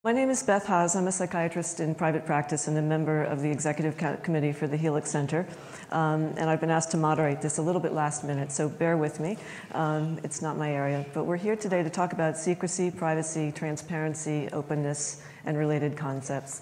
My name is Beth Haas. I'm a psychiatrist in private practice and a member of the executive committee for the Helix Center. And I've been asked to moderate this a little bit last minute, so bear with me. It's not my area. But we're here today to talk about secrecy, privacy, transparency, openness, and related concepts.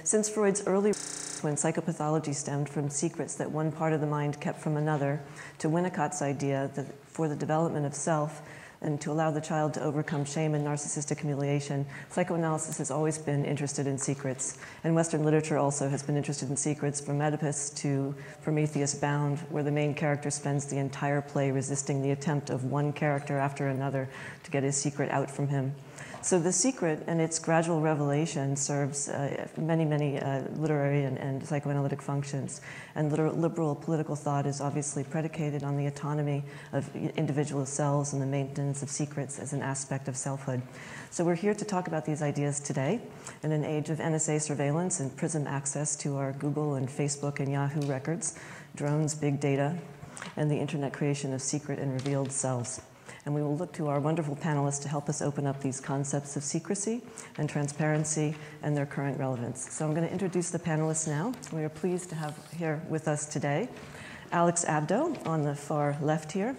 Since Freud's early when psychopathology stemmed from secrets that one part of the mind kept from another, to Winnicott's idea that for the development of self, and to allow the child to overcome shame and narcissistic humiliation, psychoanalysis has always been interested in secrets. And Western literature also has been interested in secrets, from Oedipus to Prometheus Bound, where the main character spends the entire play resisting the attempt of one character after another to get his secret out from him. So The Secret and its gradual revelation serves many literary and psychoanalytic functions. And liberal political thought is obviously predicated on the autonomy of individual selves and the maintenance of secrets as an aspect of selfhood. So we're here to talk about these ideas today in an age of NSA surveillance and PRISM access to our Google and Facebook and Yahoo records, drones, big data, and the internet creation of secret and revealed selves. And we will look to our wonderful panelists to help us open up these concepts of secrecy and transparency and their current relevance. So I'm going to introduce the panelists now. We are pleased to have here with us today Alex Abdo on the far left here.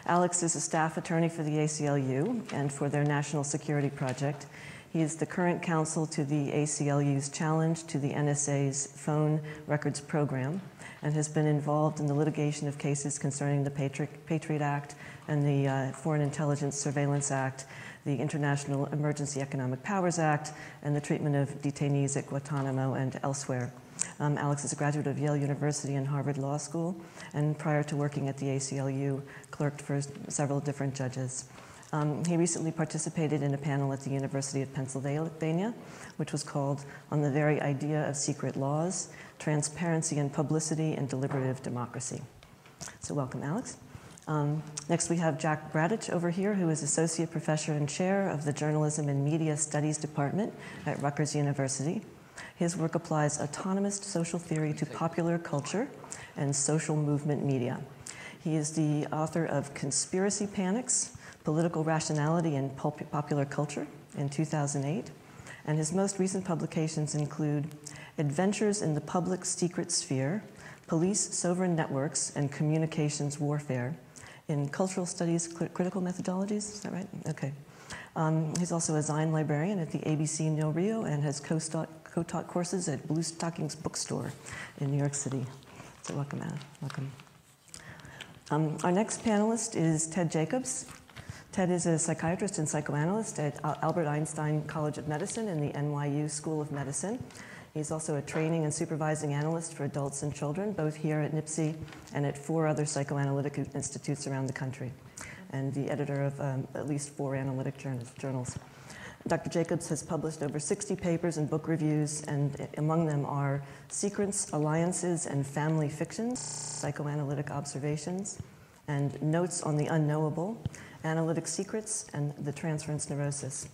Alex is a staff attorney for the ACLU and for their National Security Project. He is the current counsel to the ACLU's challenge to the NSA's phone records program and has been involved in the litigation of cases concerning the Patriot Act and the Foreign Intelligence Surveillance Act, the International Emergency Economic Powers Act, and the treatment of detainees at Guantanamo and elsewhere. Alex is a graduate of Yale University and Harvard Law School, and prior to working at the ACLU, clerked for several different judges. He recently participated in a panel at the University of Pennsylvania, which was called On the Very Idea of Secret Laws, Transparency and Publicity in Deliberative Democracy. So welcome, Alex. Next, we have Jack Bradich over here, who is Associate Professor and Chair of the Journalism and Media Studies Department at Rutgers University. His work applies autonomous social theory to popular culture and social movement media. He is the author of Conspiracy Panics, Political Rationality in Popular Culture in 2008, and his most recent publications include Adventures in the Public Secret Sphere, Police, Sovereign Networks, and Communications Warfare in Cultural Studies Critical Methodologies, is that right? Okay. He's also a Zine librarian at the ABC Nil Rio and has co-taught courses at Blue Stockings Bookstore in New York City. So welcome, Anna. Welcome. Our next panelist is Ted Jacobs. Ted is a psychiatrist and psychoanalyst at Albert Einstein College of Medicine and the NYU School of Medicine. He's also a training and supervising analyst for adults and children, both here at NIPSI and at 4 other psychoanalytic institutes around the country, and the editor of at least 4 analytic journals. Dr. Jacobs has published over 60 papers and book reviews, and among them are Secrets, Alliances, and Family Fictions, Psychoanalytic Observations, and Notes on the Unknowable, Analytic Secrets, and The Transference Neurosis.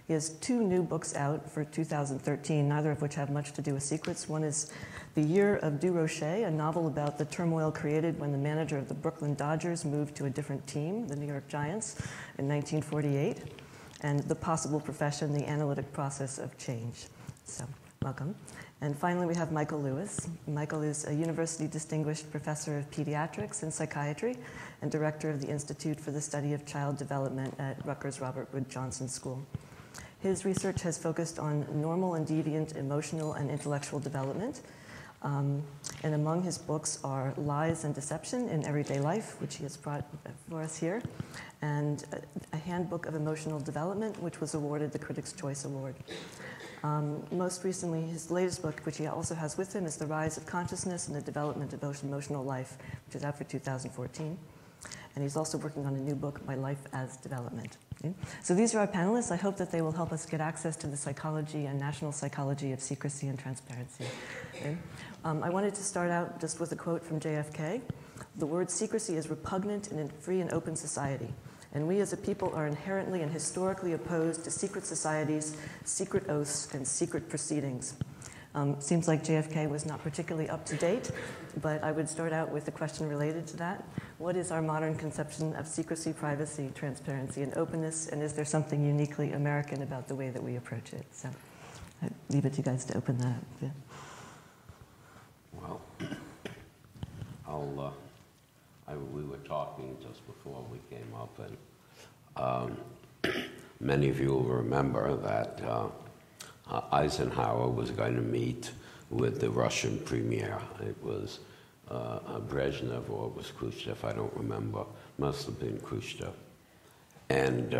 He has 2 new books out for 2013, neither of which have much to do with secrets. One is The Year of Durocher, a novel about the turmoil created when the manager of the Brooklyn Dodgers moved to a different team, the New York Giants, in 1948, and The Possible Profession, the Analytic Process of Change. So, welcome. And finally, we have Michael Lewis. Michael is a University Distinguished Professor of Pediatrics and Psychiatry and Director of the Institute for the Study of Child Development at Rutgers Robert Wood Johnson School. His research has focused on normal and deviant emotional and intellectual development. And among his books are Lies and Deception in Everyday Life, which he has brought for us here, and A Handbook of Emotional Development, which was awarded the Critics' Choice Award. Most recently, his latest book, which he also has with him, is The Rise of Consciousness and the Development of Emotional Life, which is out for 2014. And he's also working on a new book, My Life as Development. Okay? So these are our panelists. I hope that they will help us get access to the psychology and national psychology of secrecy and transparency. Okay? I wanted to start out just with a quote from JFK. The word secrecy is repugnant in a free and open society. And we as a people are inherently and historically opposed to secret societies, secret oaths, and secret proceedings. Seems like JFK was not particularly up to date, but I would start out with a question related to that. What is our modern conception of secrecy, privacy, transparency, and openness, and is there something uniquely American about the way that we approach it? So, I leave it to you guys to open that up. Yeah. Well, we were talking just before we came up, and many of you will remember that Eisenhower was going to meet with the Russian premier. It was Brezhnev or it was Khrushchev, I don't remember. Must have been Khrushchev. And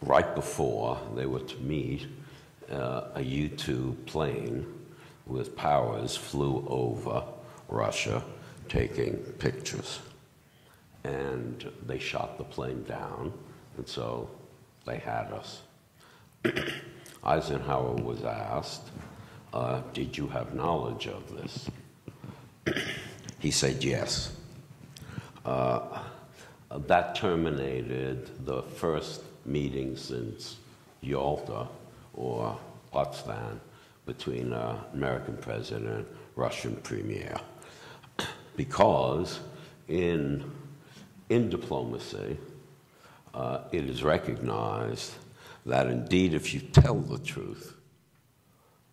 right before they were to meet, a U-2 plane with Powers flew over Russia taking pictures. And they shot the plane down, and so they had us. Eisenhower was asked, did you have knowledge of this? He said yes. That terminated the first meeting since Yalta or Potsdam between American president, Russian premier. Because in diplomacy, it is recognized that indeed if you tell the truth,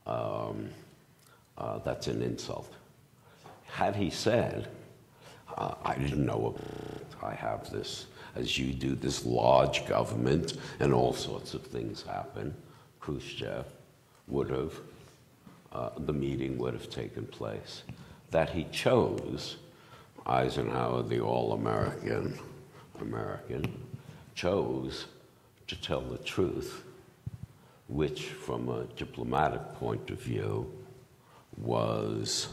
that's an insult. Had he said, I didn't know about it. I have this, as you do, this large government, and all sorts of things happen, Khrushchev would have, the meeting would have taken place. That he chose, Eisenhower, the all-American chose to tell the truth, which from a diplomatic point of view was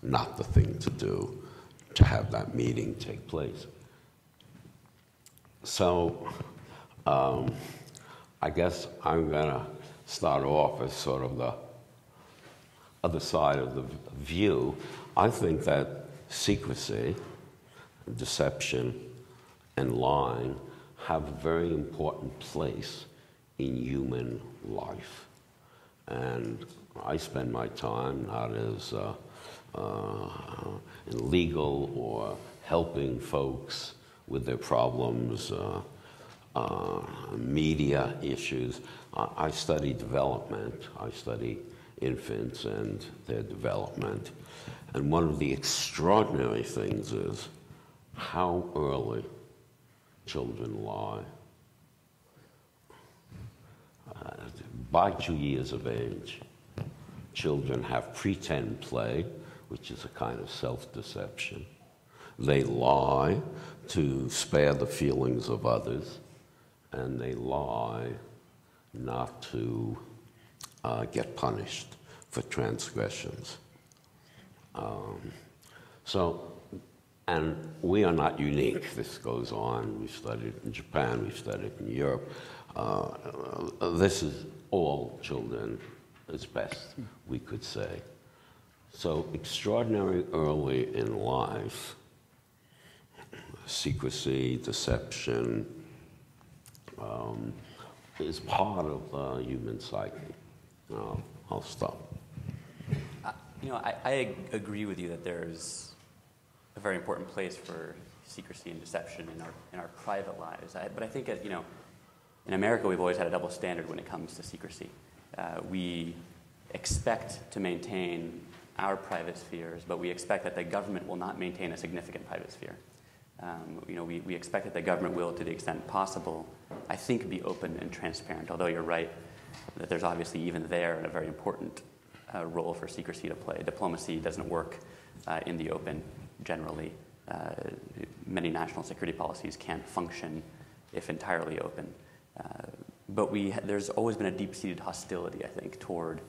not the thing to do to have that meeting take place. So I guess I'm going to start off as sort of the other side of the view. I think that secrecy, deception, and lying have a very important place in human life. And I spend my time not as in legal or helping folks with their problems, media issues. I study development. I study infants and their development. And one of the extraordinary things is how early children lie. By 2 years of age, children have pretend play, which is a kind of self-deception. They lie to spare the feelings of others, and they lie not to get punished for transgressions. And we are not unique. This goes on. We've studied in Japan, we've studied in Europe. This is all children, as best we could say. So extraordinary early in life, secrecy, deception, is part of the human psyche. I'll stop. I agree with you that there's a very important place for secrecy and deception in our private lives. But I think, in America, we've always had a double standard when it comes to secrecy. We expect to maintain our private spheres, but we expect that the government will not maintain a significant private sphere. We expect that the government will, to the extent possible, I think, be open and transparent, although you're right that there's obviously even there a very important role for secrecy to play. Diplomacy doesn't work in the open generally. Many national security policies can't function if entirely open. But there's always been a deep-seated hostility, I think, toward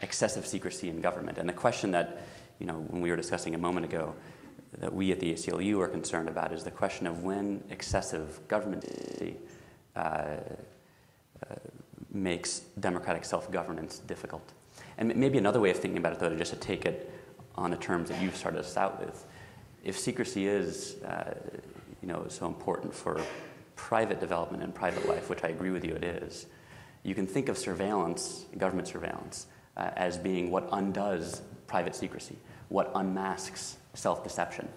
excessive secrecy in government. And the question that, when we were discussing a moment ago, that we at the ACLU are concerned about is the question of when excessive government makes democratic self-governance difficult. And maybe another way of thinking about it, though, just to take it on the terms that you've started us out with, if secrecy is, so important for private development and private life, which I agree with you it is, you can think of surveillance, government surveillance, as being what undoes private secrecy, what unmasks self-deception.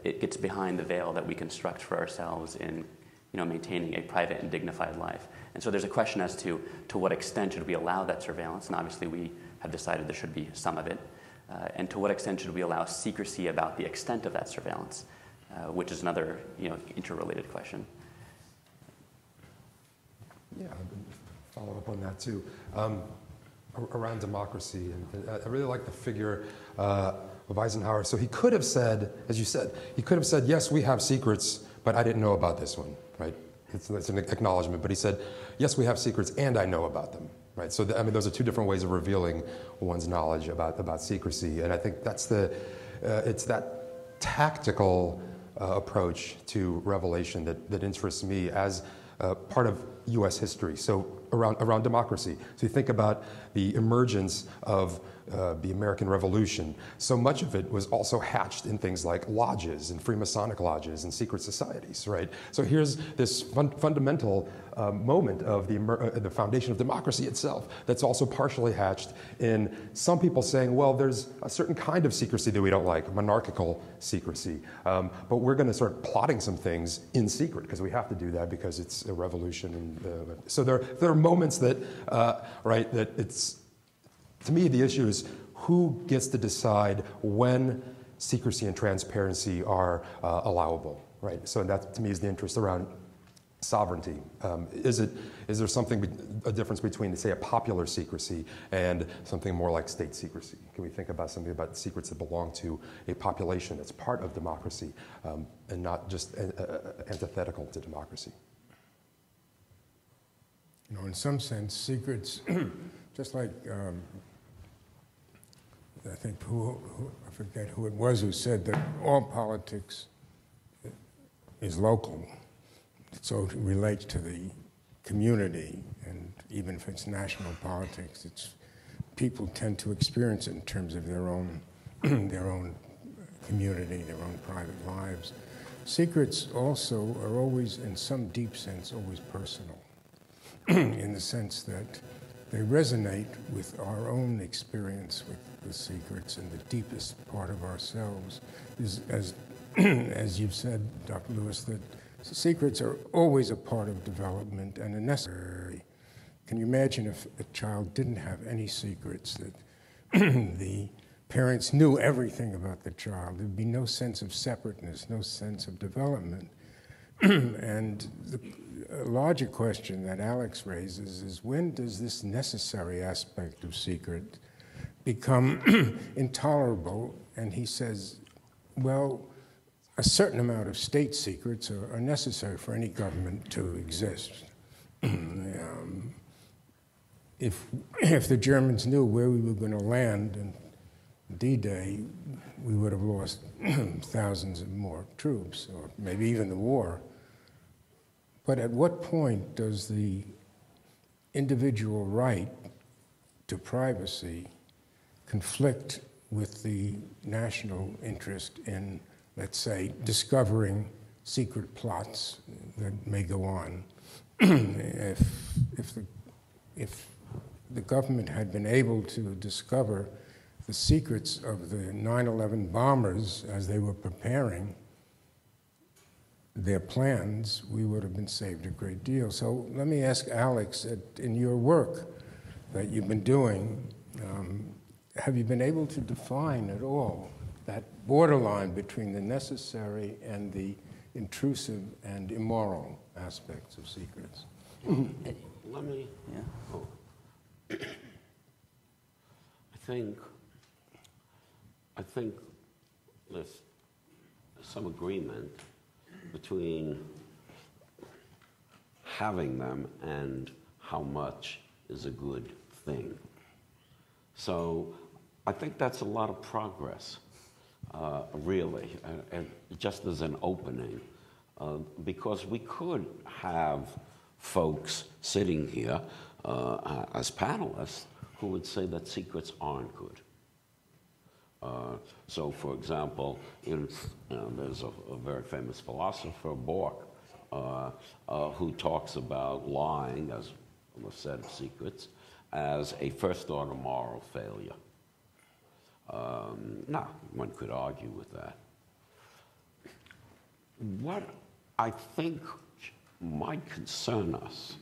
It gets behind the veil that we construct for ourselves in maintaining a private and dignified life. And so there's a question as to what extent should we allow that surveillance, and obviously we have decided there should be some of it, and to what extent should we allow secrecy about the extent of that surveillance, which is another interrelated question. Yeah, follow up on that too. Around democracy, and I really like the figure of Eisenhower. So he could have said, as you said, he could have said, yes, we have secrets, but I didn't know about this one, right? It's an acknowledgement, but he said, yes, we have secrets, and I know about them, right? So, I mean, those are two different ways of revealing one's knowledge about secrecy, and I think that's it's that tactical approach to revelation that interests me as part of U.S. history. So around democracy. So you think about the emergence of the American Revolution. So much of it was also hatched in things like lodges and Freemasonic lodges and secret societies, right? So here's this fundamental moment of the foundation of democracy itself that's also partially hatched in some people saying, well, there's a certain kind of secrecy that we don't like, monarchical secrecy. But we're going to start plotting some things in secret because we have to do that because it's a revolution. And so there are moments that, right, that it's, to me, the issue is who gets to decide when secrecy and transparency are allowable, right? So that, to me, is the interest around sovereignty. Is there a difference between, say, a popular secrecy and something more like state secrecy? Can we think about something about secrets that belong to a population that's part of democracy and not just antithetical to democracy? You know, in some sense, secrets, just like I think I forget who it was who said that all politics is local. So it relates to the community, and even if it's national politics, people tend to experience it in terms of their own community, their own private lives. Secrets also are always, in some deep sense, always personal, in the sense that they resonate with our own experience with the secrets, and the deepest part of ourselves is, as you've said, Dr. Lewis, that secrets are always a part of development and a necessary. Can you imagine if a child didn't have any secrets, that the parents knew everything about the child? There'd be no sense of separateness, no sense of development. And a larger question that Alex raises is, when does this necessary aspect of secret become intolerable? And he says, well, a certain amount of state secrets are necessary for any government to exist. If the Germans knew where we were going to land in D-Day, we would have lost thousands of more troops, or maybe even the war. But at what point does the individual right to privacy conflict with the national interest in, let's say, discovering secret plots that may go on? If the government had been able to discover the secrets of the 9/11 bombers as they were preparing their plans, we would have been saved a great deal. So let me ask Alex, in your work that you've been doing, have you been able to define at all that borderline between the necessary and the intrusive and immoral aspects of secrets? Let me. Yeah. Oh. I think there's some agreement between having them and how much is a good thing. So I think that's a lot of progress, really, just as an opening, because we could have folks sitting here as panelists who would say that secrets aren't good. So, for example, there's a very famous philosopher, Bork, who talks about lying as a set of secrets as a first-order moral failure. Now, one could argue with that. What I think might concern us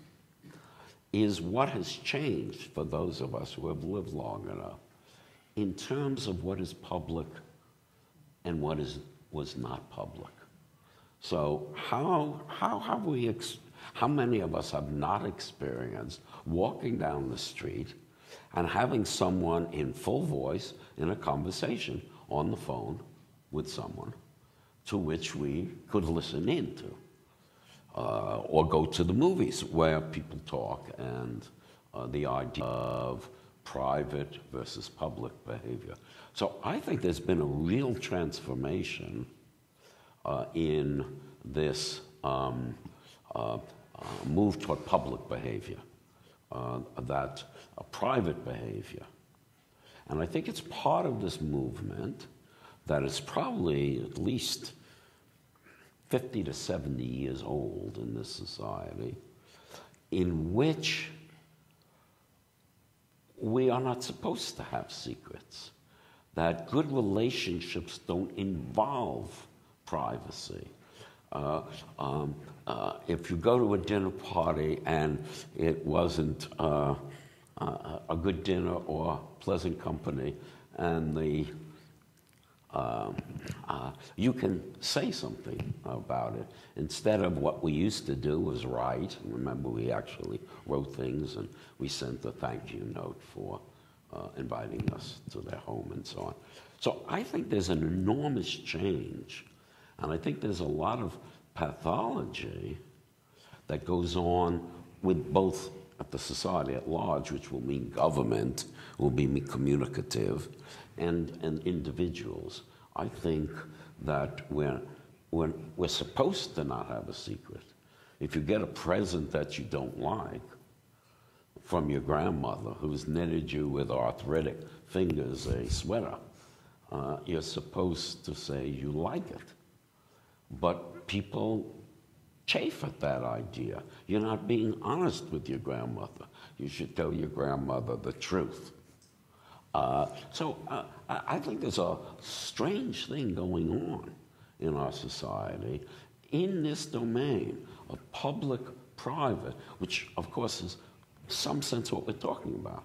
is what has changed for those of us who have lived long enough in terms of what is public and what was not public. So how many of us have not experienced walking down the street and having someone in full voice in a conversation on the phone with someone to which we could listen into? Or go to the movies where people talk, and the idea of private versus public behavior. So I think there's been a real transformation in this move toward public behavior, that private behavior. And I think it's part of this movement that is probably at least 50 to 70 years old in this society, in which we are not supposed to have secrets, that good relationships don't involve privacy. If you go to a dinner party and it wasn't a good dinner or pleasant company, and you can say something about it instead of what we used to do was write. Remember, we actually wrote things and we sent a thank you note for inviting us to their home and so on. So I think there's an enormous change, and I think there's a lot of pathology that goes on with both at the society at large, which will mean government, will be communicative, and individuals. I think that we're supposed to not have a secret. If you get a present that you don't like from your grandmother, who's knitted you with arthritic fingers a sweater, you're supposed to say you like it. But people chafe at that idea. You're not being honest with your grandmother. You should tell your grandmother the truth. So I think there's a strange thing going on in our society in this domain of public-private, which, of course, is some sense what we're talking about.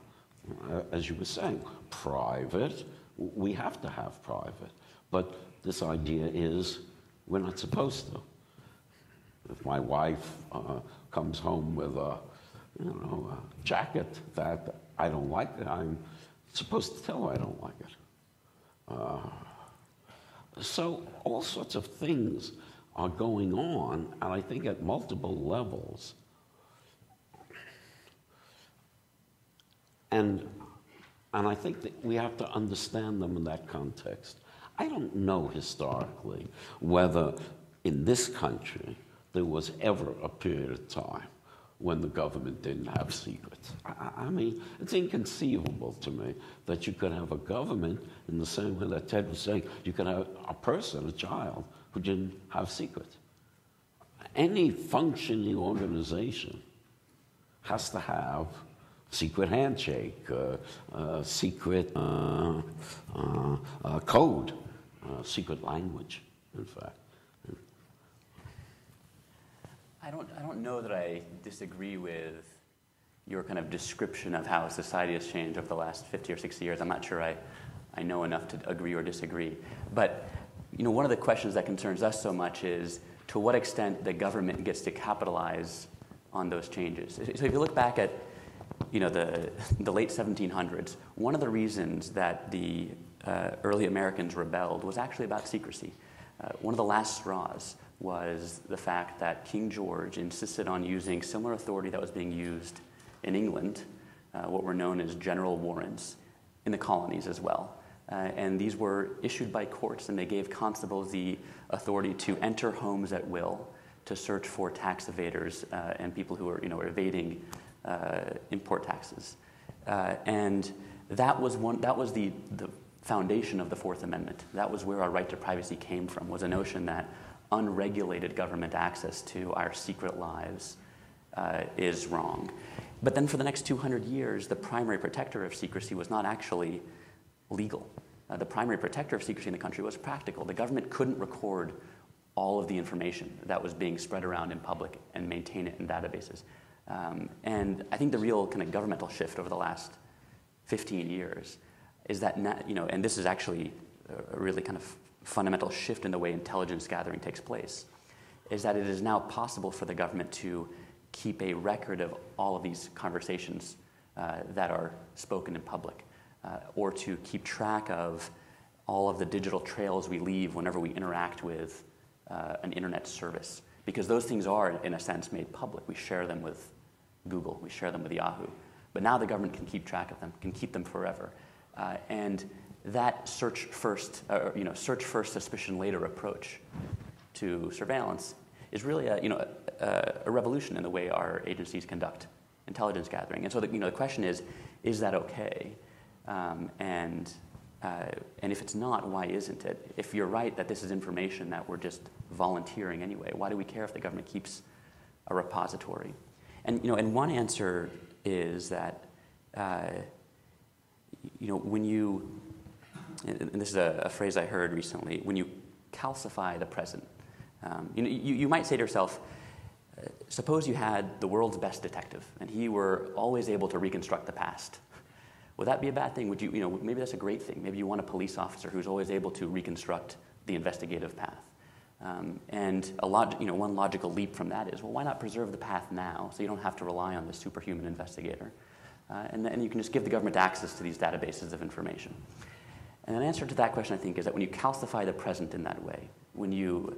As you were saying, private, we have to have private. But this idea is we're not supposed to. If my wife comes home with a jacket that I don't like, I'm supposed to tell her I don't like it. So all sorts of things are going on, and I think at multiple levels. And I think that we have to understand them in that context. I don't know historically whether in this country there was ever a period of time when the government didn't have secrets. I mean, it's inconceivable to me that you could have a government in the same way that Ted was saying, you could have a person, a child, who didn't have secrets. Any functioning organization has to have secret handshake, secret code, secret language, in fact. I don't know that I disagree with your kind of description of how society has changed over the last 50 or 60 years. I'm not sure I know enough to agree or disagree. But one of the questions that concerns us so much is to what extent the government gets to capitalize on those changes. So if you look back at the late 1700s, one of the reasons that the early Americans rebelled was actually about secrecy. One of the last straws was the fact that King George insisted on using similar authority that was being used in England, what were known as general warrants, in the colonies as well. And these were issued by courts, and they gave constables the authority to enter homes at will, to search for tax evaders and people who were evading import taxes. And that was the foundation of the Fourth Amendment. That was where our right to privacy came from, was a notion that unregulated government access to our secret lives is wrong. But then for the next 200 years, the primary protector of secrecy was not actually legal. The primary protector of secrecy in the country was practical. The government couldn't record all of the information that was being spread around in public and maintain it in databases. And I think the real kind of governmental shift over the last 15 years is that, and this is actually a really kind of fundamental shift in the way intelligence gathering takes place, is that it is now possible for the government to keep a record of all of these conversations that are spoken in public, or to keep track of all of the digital trails we leave whenever we interact with an internet service. Because those things are, in a sense, made public. We share them with Google, we share them with Yahoo. But now the government can keep track of them, can keep them forever. And that search first, suspicion later approach to surveillance is really a revolution in the way our agencies conduct intelligence gathering. And so the question is that okay? And if it's not, why isn't it? If you're right that this is information that we're just volunteering anyway, why do we care if the government keeps a repository? And one answer is that when you, and this is a phrase I heard recently, when you calcify the present, you might say to yourself, suppose you had the world's best detective and he were always able to reconstruct the past. Would that be a bad thing? Would you, maybe that's a great thing. Maybe you want a police officer who's always able to reconstruct the investigative path. And one logical leap from that is, well, why not preserve the path now so you don't have to rely on the superhuman investigator? And then you can just give the government access to these databases of information. And an answer to that question, I think, is that when you calcify the present in that way, when you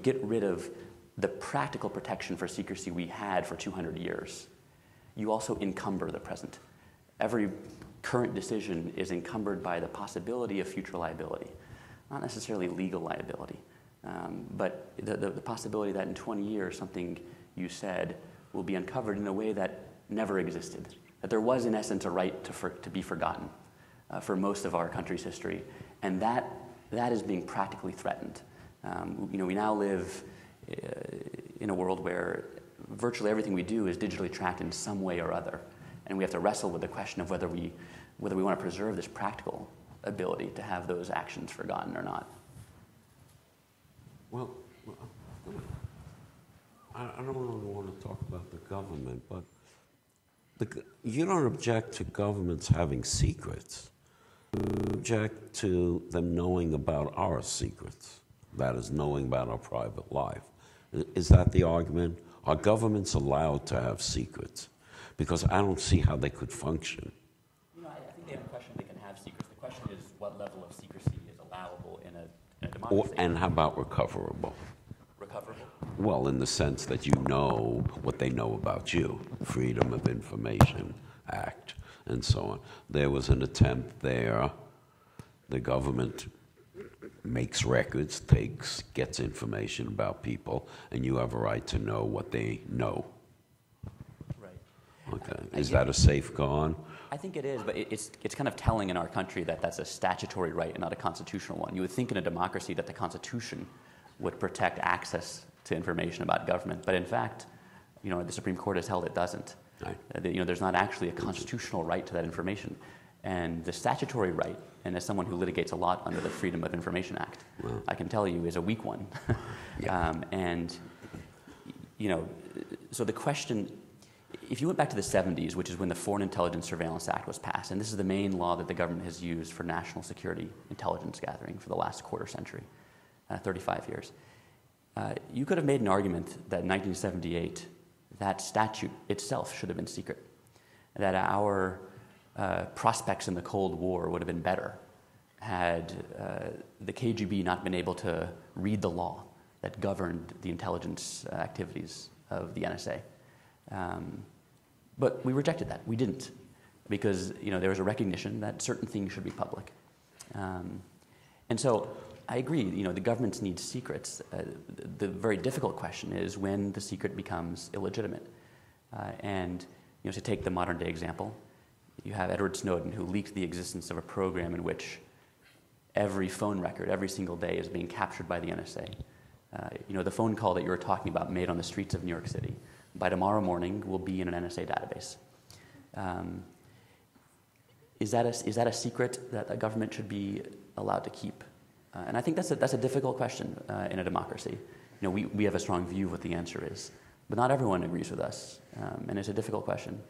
get rid of the practical protection for secrecy we had for 200 years, you also encumber the present. Every current decision is encumbered by the possibility of future liability, not necessarily legal liability, but the possibility that in 20 years something you said will be uncovered in a way that never existed, that there was in essence a right to be forgotten for most of our country's history, and that is being practically threatened. We now live in a world where virtually everything we do is digitally tracked in some way or other, and we have to wrestle with the question of whether we want to preserve this practical ability to have those actions forgotten or not. Well, I don't really want to talk about the government, but you don't object to governments having secrets. You object to them knowing about our secrets, that is, knowing about our private life. Is that the argument? Are governments allowed to have secrets? Because I don't see how they could function. I think they have a question they can have secrets. The question is what level of secrecy is allowable in a democracy. And how about recoverable? Recoverable? Well, in the sense that you know what they know about you, Freedom of Information Act, and so on. There was an attempt there. The government makes records, gets information about people, and you have a right to know what they know. Right. Okay. Is that a safeguard? I think it is, but it's kind of telling in our country that that's a statutory right and not a constitutional one. You would think in a democracy that the Constitution would protect access to information about government, but in fact, the Supreme Court has held it doesn't. Right. There's not actually a constitutional right to that information. And the statutory right, and as someone who litigates a lot under the Freedom of Information Act, I can tell you is a weak one. Yeah. So the question, if you went back to the 70s, which is when the Foreign Intelligence Surveillance Act was passed, and this is the main law that the government has used for national security intelligence gathering for the last quarter century, 35 years, you could have made an argument that in 1978, that statute itself should have been secret, that our prospects in the Cold War would have been better had the KGB not been able to read the law that governed the intelligence activities of the NSA. But we rejected that. We didn't, because there was a recognition that certain things should be public. And so I agree, the governments need secrets. The very difficult question is when the secret becomes illegitimate. And to take the modern day example, you have Edward Snowden, who leaked the existence of a program in which every phone record, every single day, is being captured by the NSA. The phone call that you were talking about made on the streets of New York City, by tomorrow morning will be in an NSA database. Is that a secret that a government should be allowed to keep? And I think that's a difficult question in a democracy. You know, we have a strong view of what the answer is, but not everyone agrees with us, and it's a difficult question.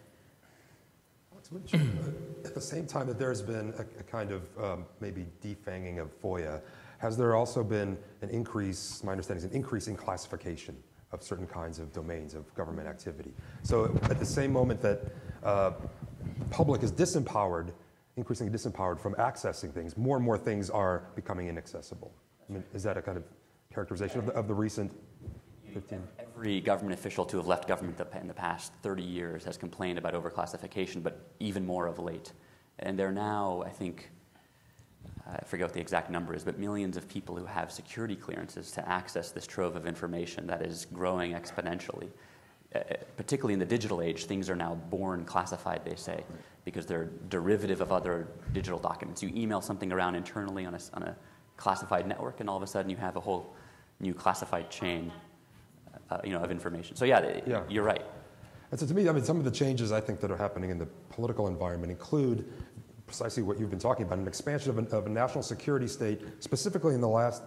At the same time that there's been a kind of maybe defanging of FOIA, has there also been an increase, my understanding is an increase in classification of certain kinds of domains of government activity? So at the same moment that the public is disempowered, increasingly disempowered from accessing things, more and more things are becoming inaccessible. I mean, is that a kind of characterization of the recent 15? Every government official to have left government in the past 30 years has complained about overclassification, but even more of late. And there are now, I think, I forget what the exact number is, but millions of people who have security clearances to access this trove of information that is growing exponentially. Particularly in the digital age, things are now born classified, they say, because they're derivative of other digital documents. You email something around internally on a classified network, and all of a sudden you have a whole new classified chain of information. So yeah, you're right. And so to me, I mean, some of the changes I think that are happening in the political environment include precisely what you've been talking about, an expansion of a national security state, specifically in the last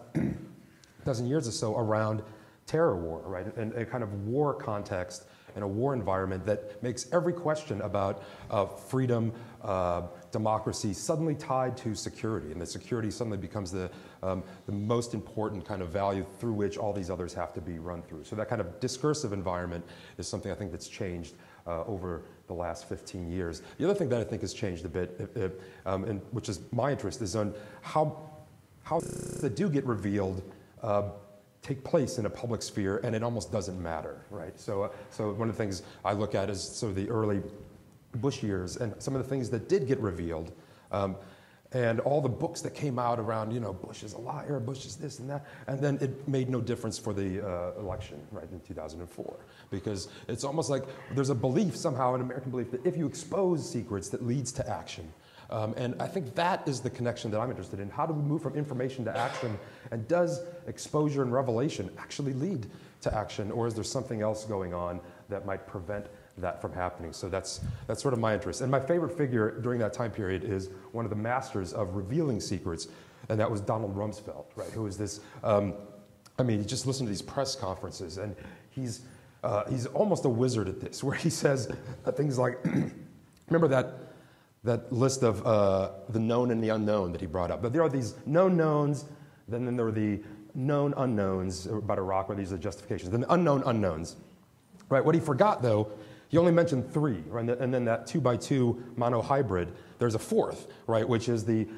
dozen years or so, around terror war, right? And a kind of war context and a war environment that makes every question about freedom, democracy suddenly tied to security, and that security suddenly becomes the most important kind of value through which all these others have to be run through. So that kind of discursive environment is something I think that's changed over the last 15 years. The other thing that I think has changed a bit, and which is my interest, is on how that do get revealed take place in a public sphere, and it almost doesn't matter, right? So one of the things I look at is sort of the early Bush years and some of the things that did get revealed, and all the books that came out around, you know, Bush is a liar, Bush is this and that, and then it made no difference for the election, right, in 2004, because it's almost like there's a belief somehow, an American belief, that if you expose secrets, that leads to action. And I think that is the connection that I'm interested in. How do we move from information to action? And does exposure and revelation actually lead to action? Or is there something else going on that might prevent that from happening? So that's sort of my interest. And my favorite figure during that time period is one of the masters of revealing secrets, and that was Donald Rumsfeld, right? Who is this, I mean, you just listen to these press conferences, and he's almost a wizard at this, where he says things like, remember that list of the known and the unknown that he brought up. But there are these known knowns, then there are the known unknowns about Iraq, where these are justifications, then the unknown unknowns. Right, what he forgot, though, he only mentioned 3, right? And then that 2x2 monohybrid, there's a 4th, right, which is the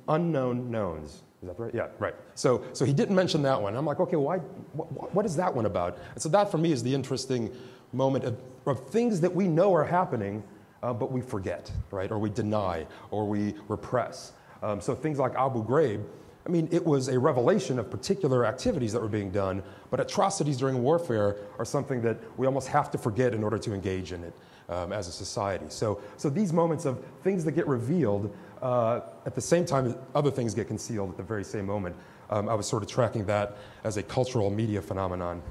unknown knowns. Is that right? Yeah, right. So he didn't mention that one. I'm like, okay, why? What is that one about? And so that, for me, is the interesting moment of things that we know are happening, but we forget, right? Or we deny, or we repress. So things like Abu Ghraib, I mean, it was a revelation of particular activities that were being done, but atrocities during warfare are something that we almost have to forget in order to engage in it as a society. So these moments of things that get revealed at the same time other things get concealed at the very same moment, I was sort of tracking that as a cultural media phenomenon,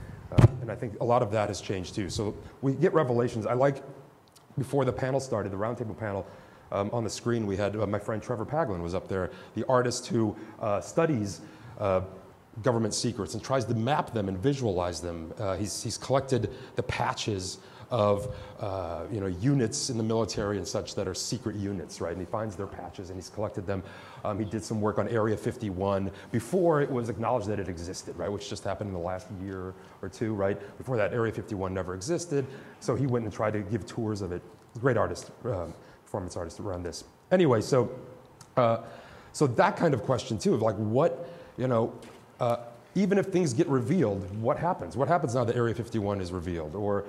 and I think a lot of that has changed too. So we get revelations. I like, before the panel started, the roundtable panel, on the screen we had my friend Trevor Paglin was up there, the artist who studies government secrets and tries to map them and visualize them. He's collected the patches of units in the military and such that are secret units, right? And he finds their patches and he's collected them. He did some work on Area 51 before it was acknowledged that it existed, right? Which just happened in the last year or two, right? Before that, Area 51 never existed. So he went and tried to give tours of it. Great artist, performance artist around this. Anyway, so that kind of question too, of like what, even if things get revealed, what happens? What happens now that Area 51 is revealed? Or,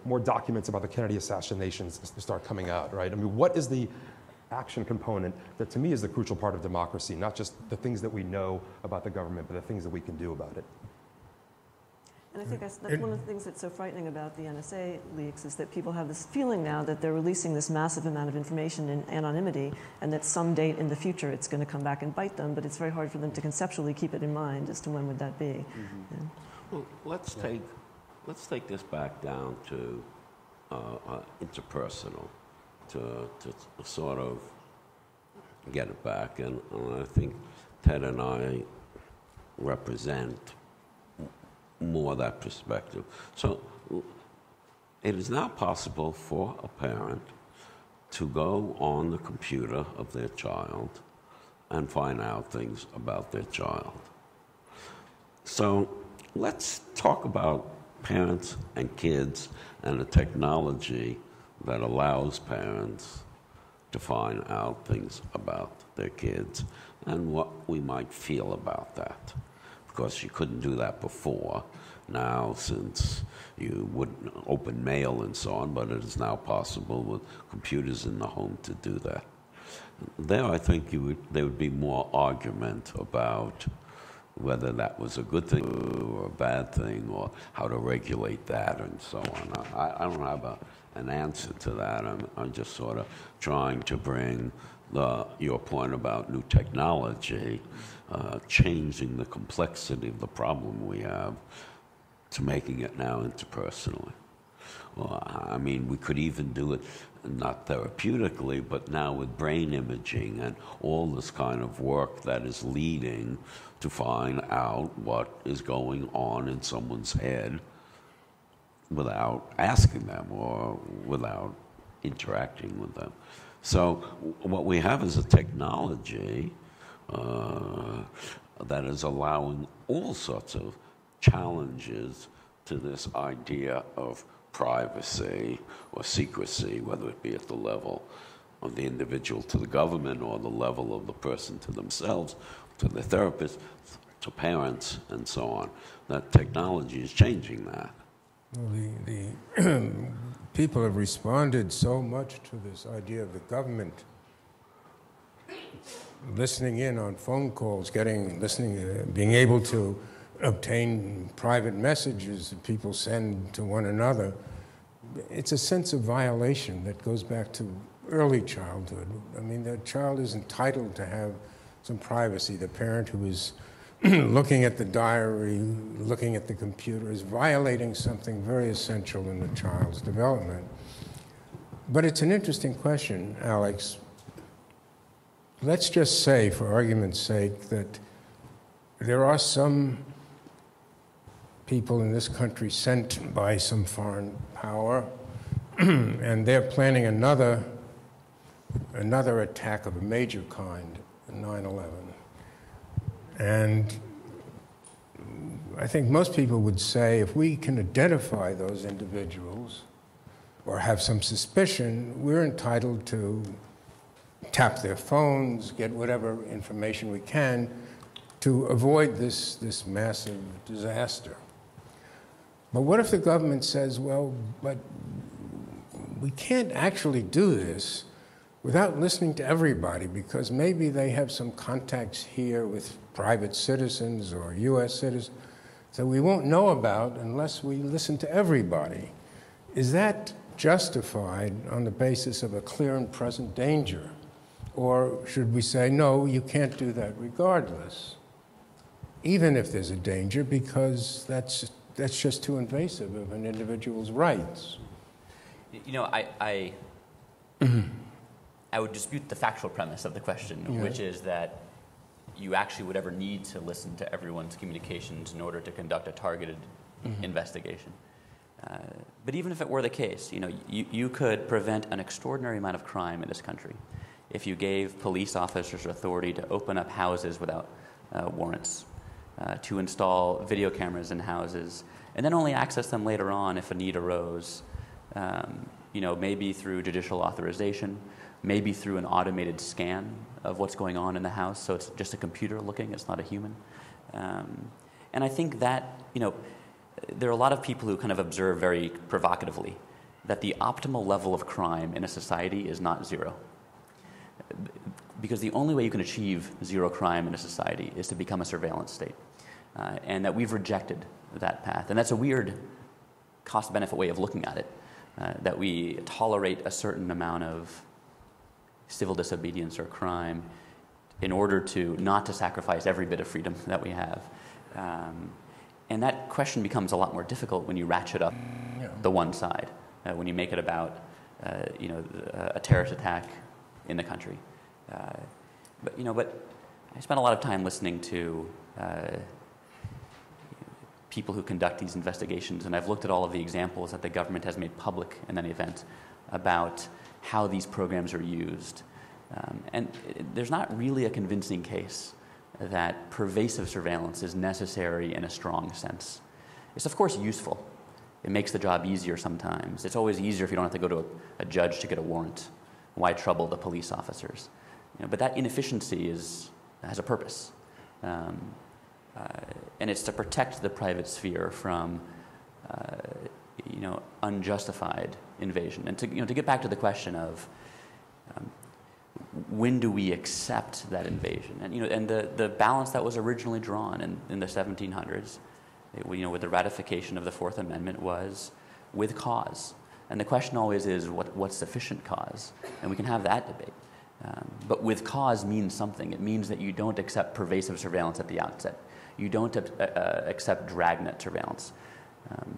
more documents about the Kennedy assassinations start coming out, right? I mean, what is the action component that to me is the crucial part of democracy, not just the things that we know about the government, but the things that we can do about it? And I think that's one of the things that's so frightening about the NSA leaks is that people have this feeling now that they're releasing this massive amount of information in anonymity, and that some date in the future it's going to come back and bite them, but it's very hard for them to conceptually keep it in mind as to when would that be. Mm-hmm. Yeah. Well, let's take this back down to interpersonal, to sort of get it back. And I think Ted and I represent more that perspective. So it is now possible for a parent to go on the computer of their child and find out things about their child. So let's talk about parents and kids and the technology that allows parents to find out things about their kids and what we might feel about that. Of course, you couldn't do that before. Now, since you wouldn't open mail and so on, but it is now possible with computers in the home to do that. There, I think there would be more argument about whether that was a good thing or a bad thing, or how to regulate that and so on. I don't have an answer to that. I'm just sort of trying to bring your point about new technology, changing the complexity of the problem we have, to making it now interpersonally. Well, I mean, we could even do it not therapeutically, but now with brain imaging and all this kind of work that is leading to find out what is going on in someone's head without asking them or without interacting with them. So what we have is a technology that is allowing all sorts of challenges to this idea of privacy or secrecy, whether it be at the level of the individual to the government or the level of the person to themselves, to the therapist, to parents, and so on. That technology is changing that. Well, the people have responded so much to this idea of the government listening in on phone calls, being able to obtain private messages that people send to one another. It's a sense of violation that goes back to early childhood. I mean, the child is entitled to have some privacy. The parent who is looking at the diary, looking at the computer, is violating something very essential in the child's development. But it's an interesting question, Alex. Let's just say, for argument's sake, that there are some people in this country sent by some foreign power, and they're planning another attack of a major kind, 9/11. And I think most people would say if we can identify those individuals or have some suspicion, we're entitled to tap their phones, get whatever information we can to avoid this massive disaster. But what if the government says, well, but we can't actually do this without listening to everybody, because maybe they have some contacts here with private citizens or U.S. citizens that we won't know about unless we listen to everybody. Is that justified on the basis of a clear and present danger? Or should we say, no, you can't do that regardless, even if there's a danger, because that's just too invasive of an individual's rights? You know, I would dispute the factual premise of the question, which is that you actually would ever need to listen to everyone's communications in order to conduct a targeted investigation. But even if it were the case, you know, you could prevent an extraordinary amount of crime in this country if you gave police officers authority to open up houses without warrants, to install video cameras in houses, and then only access them later on if a need arose, you know, maybe through judicial authorization, maybe through an automated scan of what's going on in the house, so it's just a computer looking, it's not a human. And I think that, you know, there are a lot of people who kind of observe very provocatively that the optimal level of crime in a society is not zero. Because the only way you can achieve zero crime in a society is to become a surveillance state. And that we've rejected that path. And that's a weird cost-benefit way of looking at it, that we tolerate a certain amount of civil disobedience or crime in order to not to sacrifice every bit of freedom that we have. And that question becomes a lot more difficult when you ratchet up the one side, when you make it about you know, a terrorist attack in the country. But I spent a lot of time listening to people who conduct these investigations, and I've looked at all of the examples that the government has made public in any event about how these programs are used. And there's not really a convincing case that pervasive surveillance is necessary in a strong sense. It's of course useful. It makes the job easier sometimes. It's always easier if you don't have to go to a judge to get a warrant. Why trouble the police officers? But that inefficiency has a purpose. And it's to protect the private sphere from unjustified invasion. And to get back to the question of when do we accept that invasion? And the balance that was originally drawn in the 1700s, with the ratification of the Fourth Amendment, was with cause. And the question always is, what's sufficient cause? And we can have that debate. But with cause means something. It means that you don't accept pervasive surveillance at the outset. You don't accept dragnet surveillance.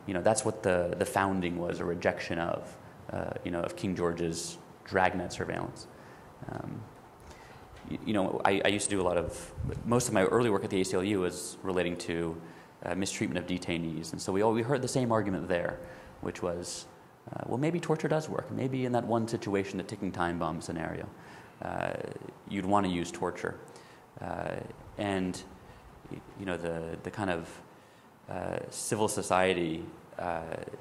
That's what the founding was, a rejection of King George's dragnet surveillance. I used to do most of my early work at the ACLU was relating to mistreatment of detainees. And so we heard the same argument there, which was, well, maybe torture does work. Maybe in that one situation, the ticking time bomb scenario, you'd want to use torture. And the kind of civil society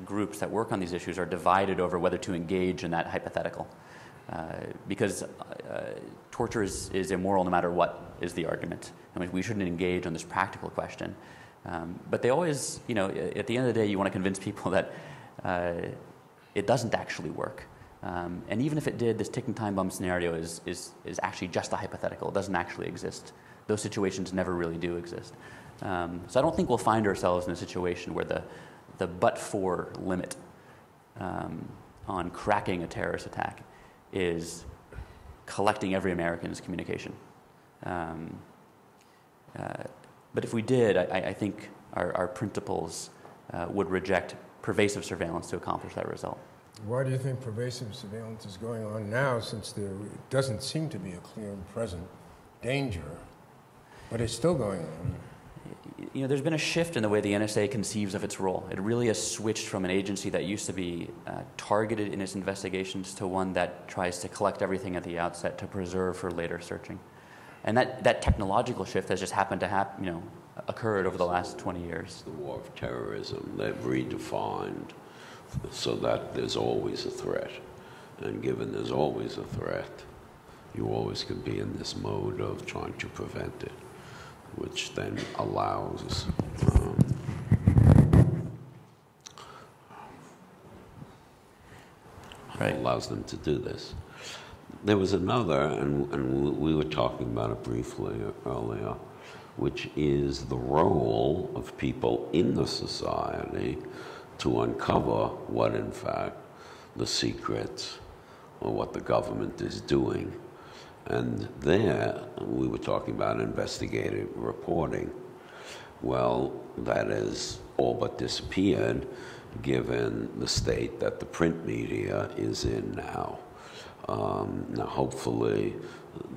groups that work on these issues are divided over whether to engage in that hypothetical. Because torture is immoral no matter what is the argument. I mean, we shouldn't engage on this practical question. But they always, at the end of the day, you want to convince people that it doesn't actually work. And even if it did, this ticking time bomb scenario is actually just a hypothetical. It doesn't actually exist. Those situations never really do exist. So I don't think we'll find ourselves in a situation where the but-for limit on cracking a terrorist attack is collecting every American's communication. But if we did, I think our principles would reject pervasive surveillance to accomplish that result. Why do you think pervasive surveillance is going on now, since there doesn't seem to be a clear and present danger, but it's still going on? There's been a shift in the way the NSA conceives of its role. It really has switched from an agency that used to be targeted in its investigations to one that tries to collect everything at the outset to preserve for later searching. And that technological shift has just happened to occurred over the last 20 years. The war of terrorism, they've redefined so that there's always a threat. And given there's always a threat, you always can be in this mode of trying to prevent it, which then allows allows them to do this. There was another, and we were talking about it briefly earlier, which is the role of people in the society to uncover what, in fact, the secrets or what the government is doing. And there, we were talking about investigative reporting. Well, that has all but disappeared, given the state that the print media is in now. Now, hopefully,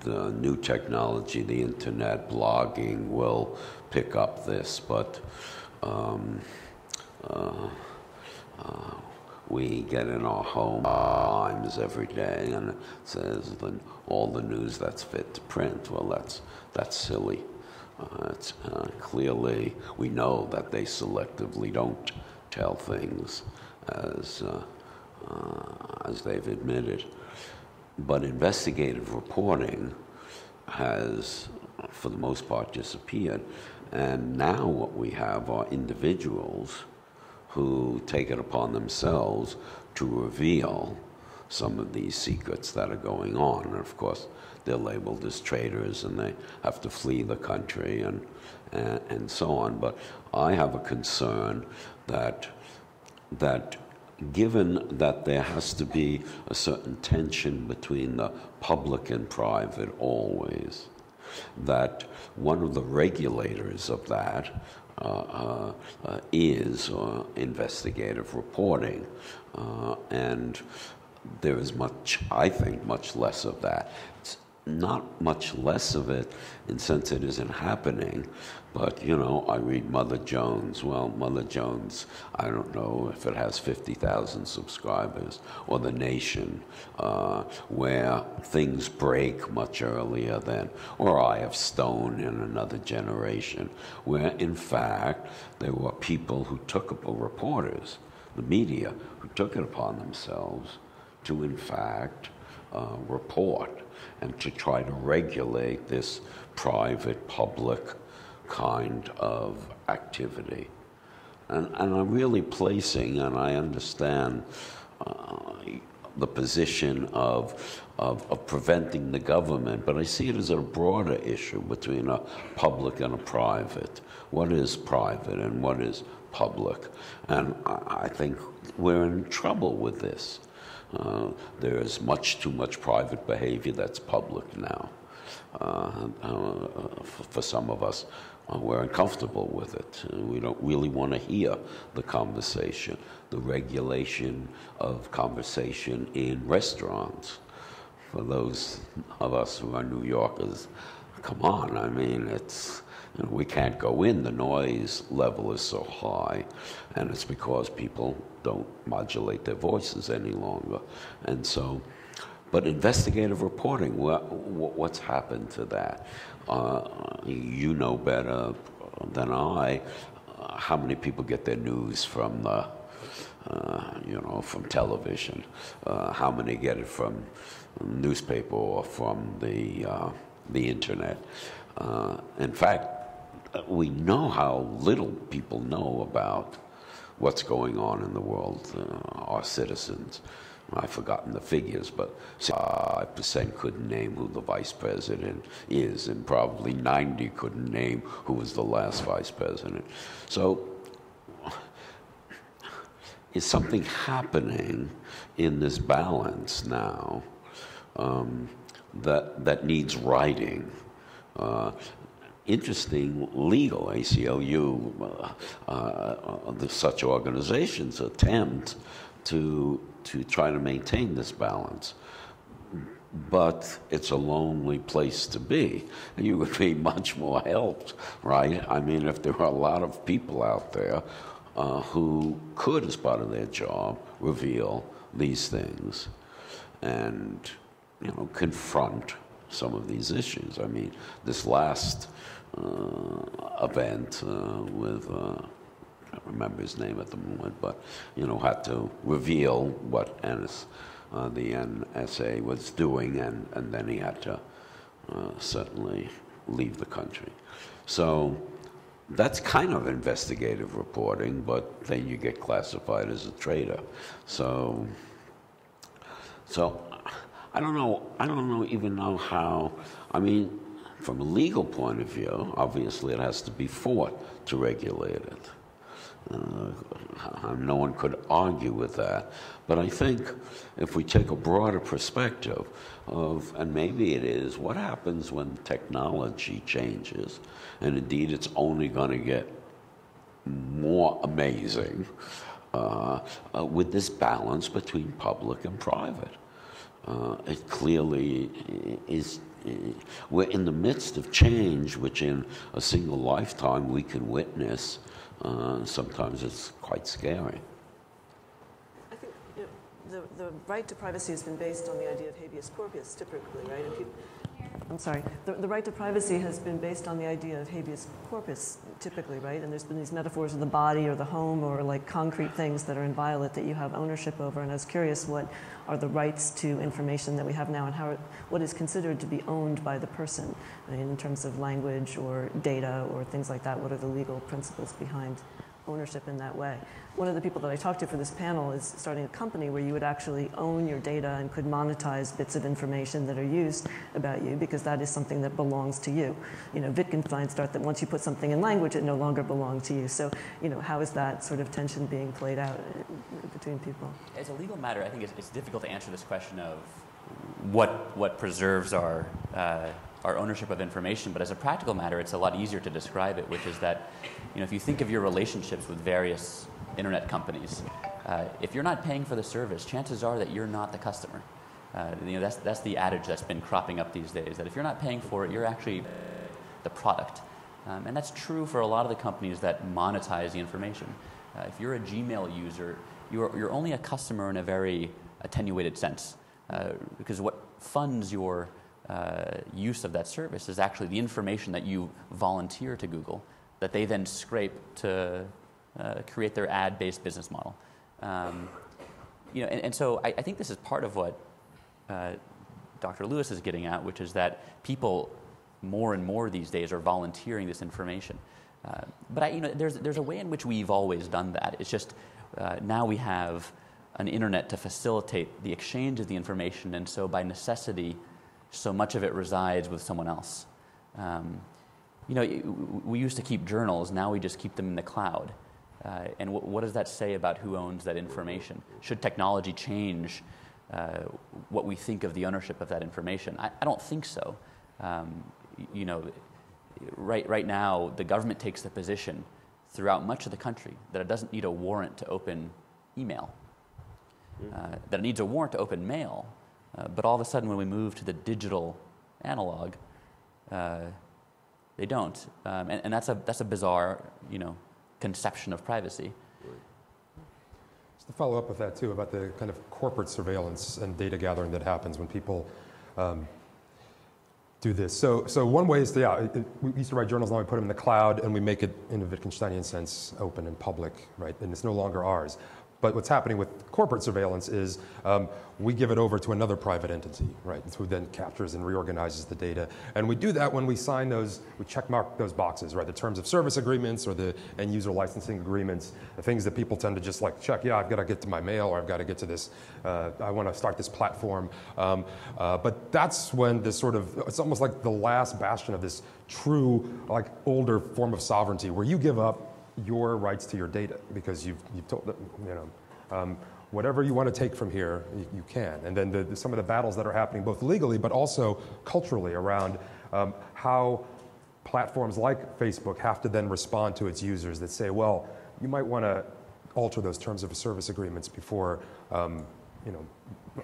the new technology, the internet, blogging will pick up this, but we get in our home Times every day, and it says all the news that's fit to print. Well, that's silly. Clearly, we know that they selectively don't tell things as they've admitted. But investigative reporting has, for the most part, disappeared. And now what we have are individuals who take it upon themselves to reveal some of these secrets that are going on. And of course, they're labeled as traitors and they have to flee the country and so on. But I have a concern that given that there has to be a certain tension between the public and private always, that one of the regulators of that is investigative reporting. And there is much, I think, much less of that. not much less of it in sense it isn't happening, but you know, I read Mother Jones. Well, Mother Jones, I don't know if it has 50,000 subscribers, or The Nation, where things break much earlier than, or Eye of Stone in Another Generation, where in fact there were people who took up, reporters, the media, who took it upon themselves to in fact report and to try to regulate this private, public kind of activity. And I'm really placing, and I understand the position of preventing the government, but I see it as a broader issue between a public and a private. What is private and what is public? And I think we're in trouble with this. There's much too much private behavior that's public now. For some of us, we're uncomfortable with it. We don't really want to hear the conversation, the regulation of conversation in restaurants. For those of us who are New Yorkers, come on, I mean, it's, you know, we can't go in, the noise level is so high, and it's because people don't modulate their voices any longer. And so, but investigative reporting, what's happened to that? You know better than I how many people get their news from the, you know, from television, how many get it from newspaper or from the internet. In fact, we know how little people know about what's going on in the world, our citizens. I've forgotten the figures, but 5% couldn't name who the vice president is, and probably 90 couldn't name who was the last vice president. So is something happening in this balance now that needs righting? Interesting, legal, ACLU, such organizations attempt to try to maintain this balance. But it's a lonely place to be. You would be much more helped, right? I mean, if there were a lot of people out there who could, as part of their job, reveal these things and, you know, confront some of these issues. I mean, this last event with, I can't remember his name at the moment, but, you know, had to reveal what the NSA was doing, and then he had to certainly leave the country. So that's kind of investigative reporting, but then you get classified as a traitor. So I don't even know how, I mean, from a legal point of view, obviously it has to be fought to regulate it. No one could argue with that. But I think if we take a broader perspective of, and maybe it is, what happens when technology changes, and indeed it's only going to get more amazing, with this balance between public and private. It clearly is, we're in the midst of change, which in a single lifetime we can witness. Sometimes it's quite scary. I think, you know, the right to privacy has been based on the idea of habeas corpus, typically, right? I'm sorry. The right to privacy has been based on the idea of habeas corpus, typically, right? And there's been these metaphors of the body or the home or like concrete things that are inviolate that you have ownership over. And I was curious, what are the rights to information that we have now, and what is considered to be owned by the person, I mean, in terms of language or data or things like that? What are the legal principles behind ownership in that way? One of the people that I talked to for this panel is starting a company where you would actually own your data and could monetize bits of information that are used about you, because that is something that belongs to you. You know, Wittgenstein's thought that once you put something in language, it no longer belongs to you. So, you know, how is that sort of tension being played out between people? As a legal matter, I think it's difficult to answer this question of what preserves our ownership of information, but as a practical matter, it's a lot easier to describe it, which is that, you know, if you think of your relationships with various internet companies, if you're not paying for the service, chances are that you're not the customer. That's the adage that's been cropping up these days, that if you're not paying for it, you're actually the product. And that's true for a lot of the companies that monetize the information. If you're a Gmail user, you're only a customer in a very attenuated sense, because what funds your use of that service is actually the information that you volunteer to Google, that they then scrape to create their ad-based business model. And so I think this is part of what Dr. Lewis is getting at, which is that people more and more these days are volunteering this information. But there's a way in which we've always done that. It's just now we have an internet to facilitate the exchange of the information, and so by necessity, so much of it resides with someone else. We used to keep journals, now we just keep them in the cloud. And what does that say about who owns that information? Should technology change what we think of the ownership of that information? I don't think so. Right now, the government takes the position throughout much of the country that it doesn't need a warrant to open email, that it needs a warrant to open mail, but all of a sudden when we move to the digital analog, they don't. And that's a bizarre, conception of privacy. Just to follow up with that too, about the kind of corporate surveillance and data gathering that happens when people do this. So one way is to, we used to write journals, now we put them in the cloud and we make it, in a Wittgensteinian sense, open and public, right? And it's no longer ours. But what's happening with corporate surveillance is we give it over to another private entity, right, who then captures and reorganizes the data. And we do that when we sign those, we check mark those boxes, right, the terms of service agreements or the end user licensing agreements, the things that people tend to just like check, I've got to get to my mail, or I've got to get to this, I want to start this platform. But that's when this sort of, it's almost like the last bastion of this true, like older form of sovereignty where you give up your rights to your data because you've told them, whatever you want to take from here, you can. And then some of the battles that are happening both legally but also culturally around how platforms like Facebook have to then respond to its users that say, well, you might want to alter those terms of service agreements before,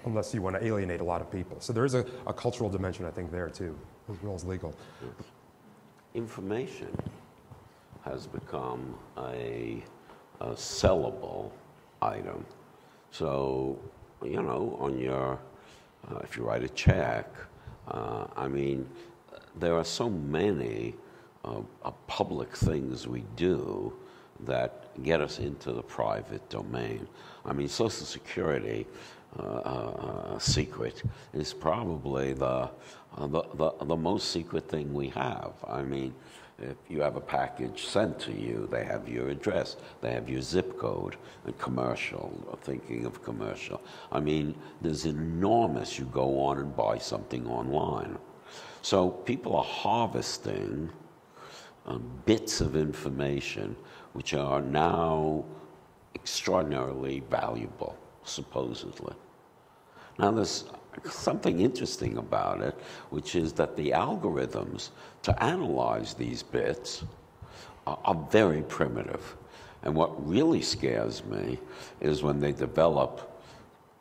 unless you want to alienate a lot of people. So there is a cultural dimension, I think, there too, as well as legal. Information has become a sellable item. So, on your, if you write a check, there are so many public things we do that get us into the private domain. Social Security secret is probably the most secret thing we have. If you have a package sent to you, they have your address, they have your zip code, and commercial, thinking of commercial. There's enormous, you go on and buy something online. So people are harvesting bits of information which are now extraordinarily valuable, supposedly. Now there's something interesting about it, which is that the algorithms to analyze these bits are very primitive. And what really scares me is when they develop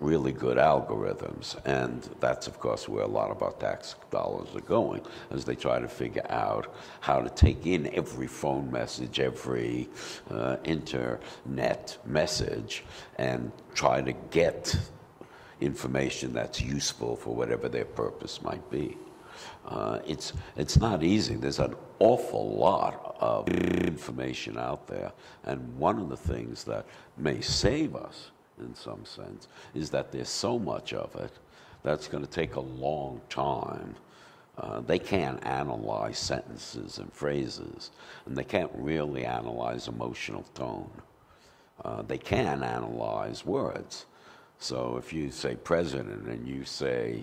really good algorithms. And that's, of course, where a lot of our tax dollars are going, as they try to figure out how to take in every phone message, every internet message, and try to get information that's useful for whatever their purpose might be. It's not easy. There's an awful lot of information out there, and one of the things that may save us in some sense is that there's so much of it that's going to take a long time. They can't analyze sentences and phrases, and they can't really analyze emotional tone. They can analyze words. So if you say president and you say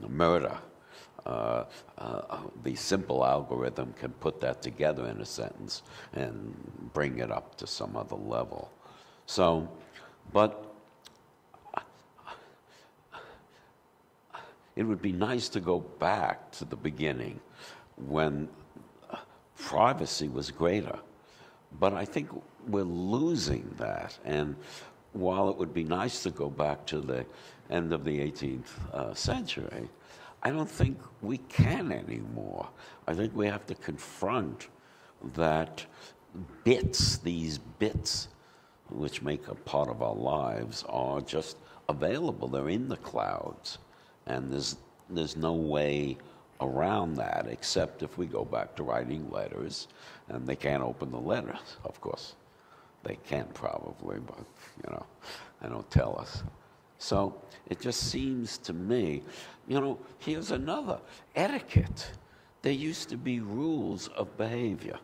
murder, the simple algorithm can put that together in a sentence and bring it up to some other level. So, but it would be nice to go back to the beginning when privacy was greater. But I think we're losing that. And while it would be nice to go back to the end of the 18th century, I don't think we can anymore. I think we have to confront that these bits which make a part of our lives are just available. They're in the clouds, and there's no way around that except if we go back to writing letters, and they can't open the letters, of course. They can probably, but, you know, they don't tell us. So it just seems to me, you know, here's another. Etiquette. There used to be rules of behavior.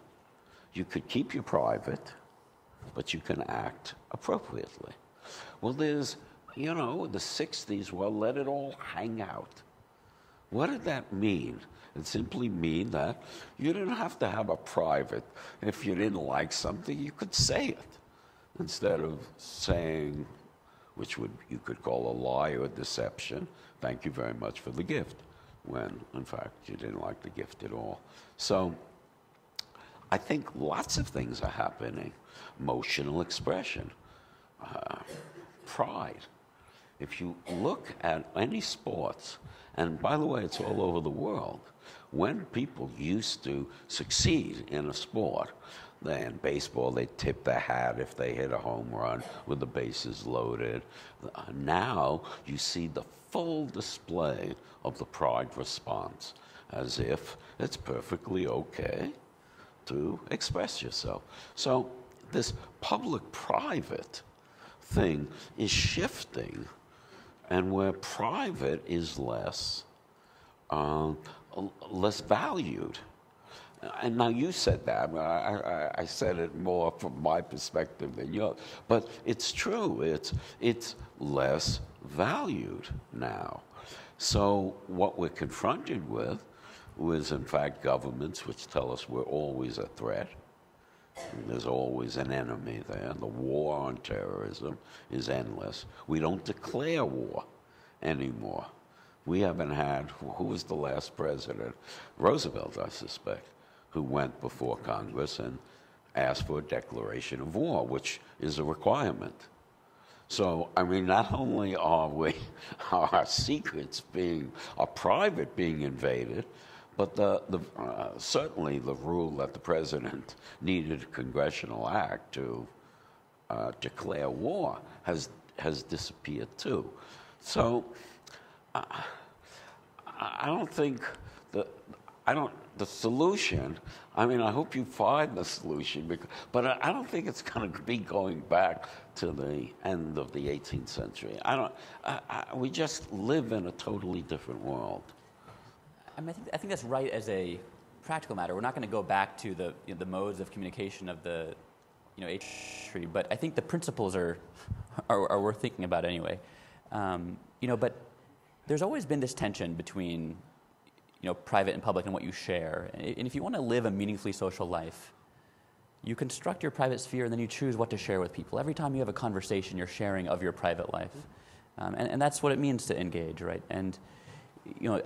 You could keep your private, but you can act appropriately. Well, there's, you know, the 60s, well, let it all hang out. What did that mean? It simply mean that you didn't have to have a private. If you didn't like something, you could say it instead of saying, which you could call a lie or deception, thank you very much for the gift, when, in fact, you didn't like the gift at all. So I think lots of things are happening. Emotional expression, pride. If you look at any sports, and by the way, it's all over the world, when people used to succeed in a sport, in baseball, they tip their hat if they hit a home run with the bases loaded. Now you see the full display of the pride response, as if it's perfectly okay to express yourself. So this public-private thing is shifting, and where private is less valued. And now you said that. I said it more from my perspective than yours. But it's true. It's less valued now. So what we're confronted with is, in fact, governments which tell us we're always a threat. And there's always an enemy there. The war on terrorism is endless. We don't declare war anymore. We haven't had, who was the last president? Roosevelt, I suspect, who went before Congress and asked for a declaration of war, which is a requirement. So, I mean, not only are our secrets our private being invaded, but certainly the rule that the president needed a congressional act to declare war has disappeared too. So, I don't think the solution, I mean, I hope you find the solution, but I don't think it's going to be going back to the end of the 18th century. We just live in a totally different world. I mean, I think that's right as a practical matter. We're not going to go back to the modes of communication of the 18th century, but I think the principles are worth thinking about anyway. But there's always been this tension between private and public and what you share. And if you want to live a meaningfully social life, you construct your private sphere and then you choose what to share with people. Every time you have a conversation, you're sharing of your private life. And that's what it means to engage, right? And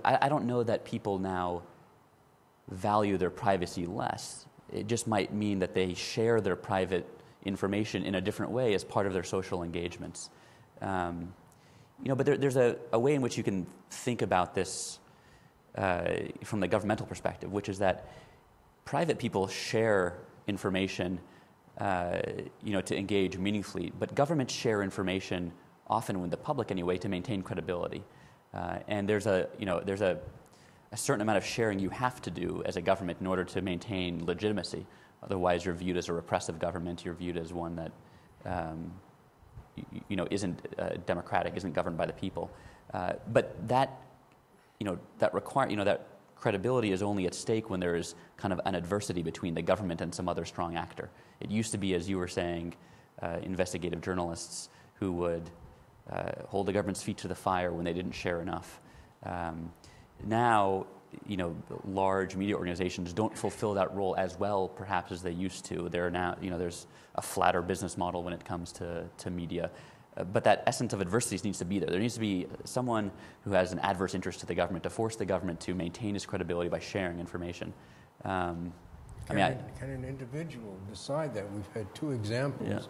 I don't know that people now value their privacy less. It just might mean that they share their private information in a different way as part of their social engagements. But there's a way in which you can think about this from the governmental perspective, which is that private people share information, to engage meaningfully, but governments share information often with the public anyway to maintain credibility. And there's a certain amount of sharing you have to do as a government in order to maintain legitimacy. Otherwise, you're viewed as a repressive government. You're viewed as one that isn't democratic, isn't governed by the people. But that credibility is only at stake when there is kind of an adversity between the government and some other strong actor. It used to be, as you were saying, investigative journalists who would hold the government's feet to the fire when they didn't share enough. Now, large media organizations don't fulfill that role as well, perhaps, as they used to. There's a flatter business model when it comes to media. But that essence of adversity needs to be there. There needs to be someone who has an adverse interest to the government to force the government to maintain its credibility by sharing information. Can an individual decide that? We've had two examples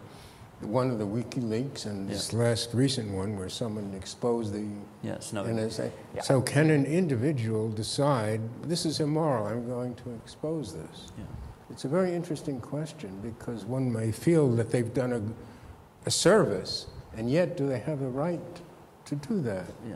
one of the WikiLeaks and this last recent one where someone exposed the NSA. Yeah. So can an individual decide, this is immoral, I'm going to expose this? Yeah. It's a very interesting question because one may feel that they've done a service, and yet do they have the right to do that? Yeah.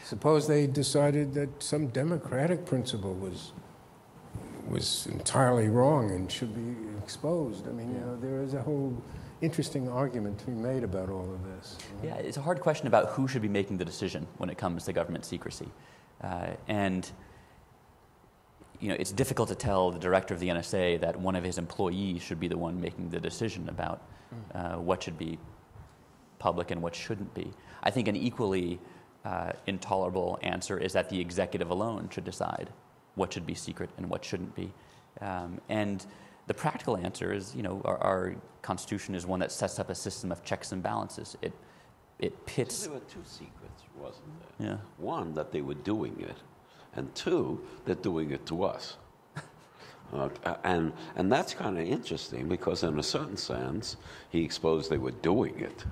Suppose they decided that some democratic principle was entirely wrong and should be exposed. I mean, you know, there is a whole interesting argument to be made about all of this. Yeah, it's a hard question about who should be making the decision when it comes to government secrecy. And you know, it's difficult to tell the director of the NSA that one of his employees should be the one making the decision about what should be public and what shouldn't be. I think an equally intolerable answer is that the executive alone should decide what should be secret and what shouldn't be. And the practical answer is, you know, our Constitution is one that sets up a system of checks and balances. It pits. There were two secrets, wasn't there? Yeah. One, that they were doing it, and two, they're doing it to us. And that's kind of interesting because, in a certain sense, he exposed they were doing it,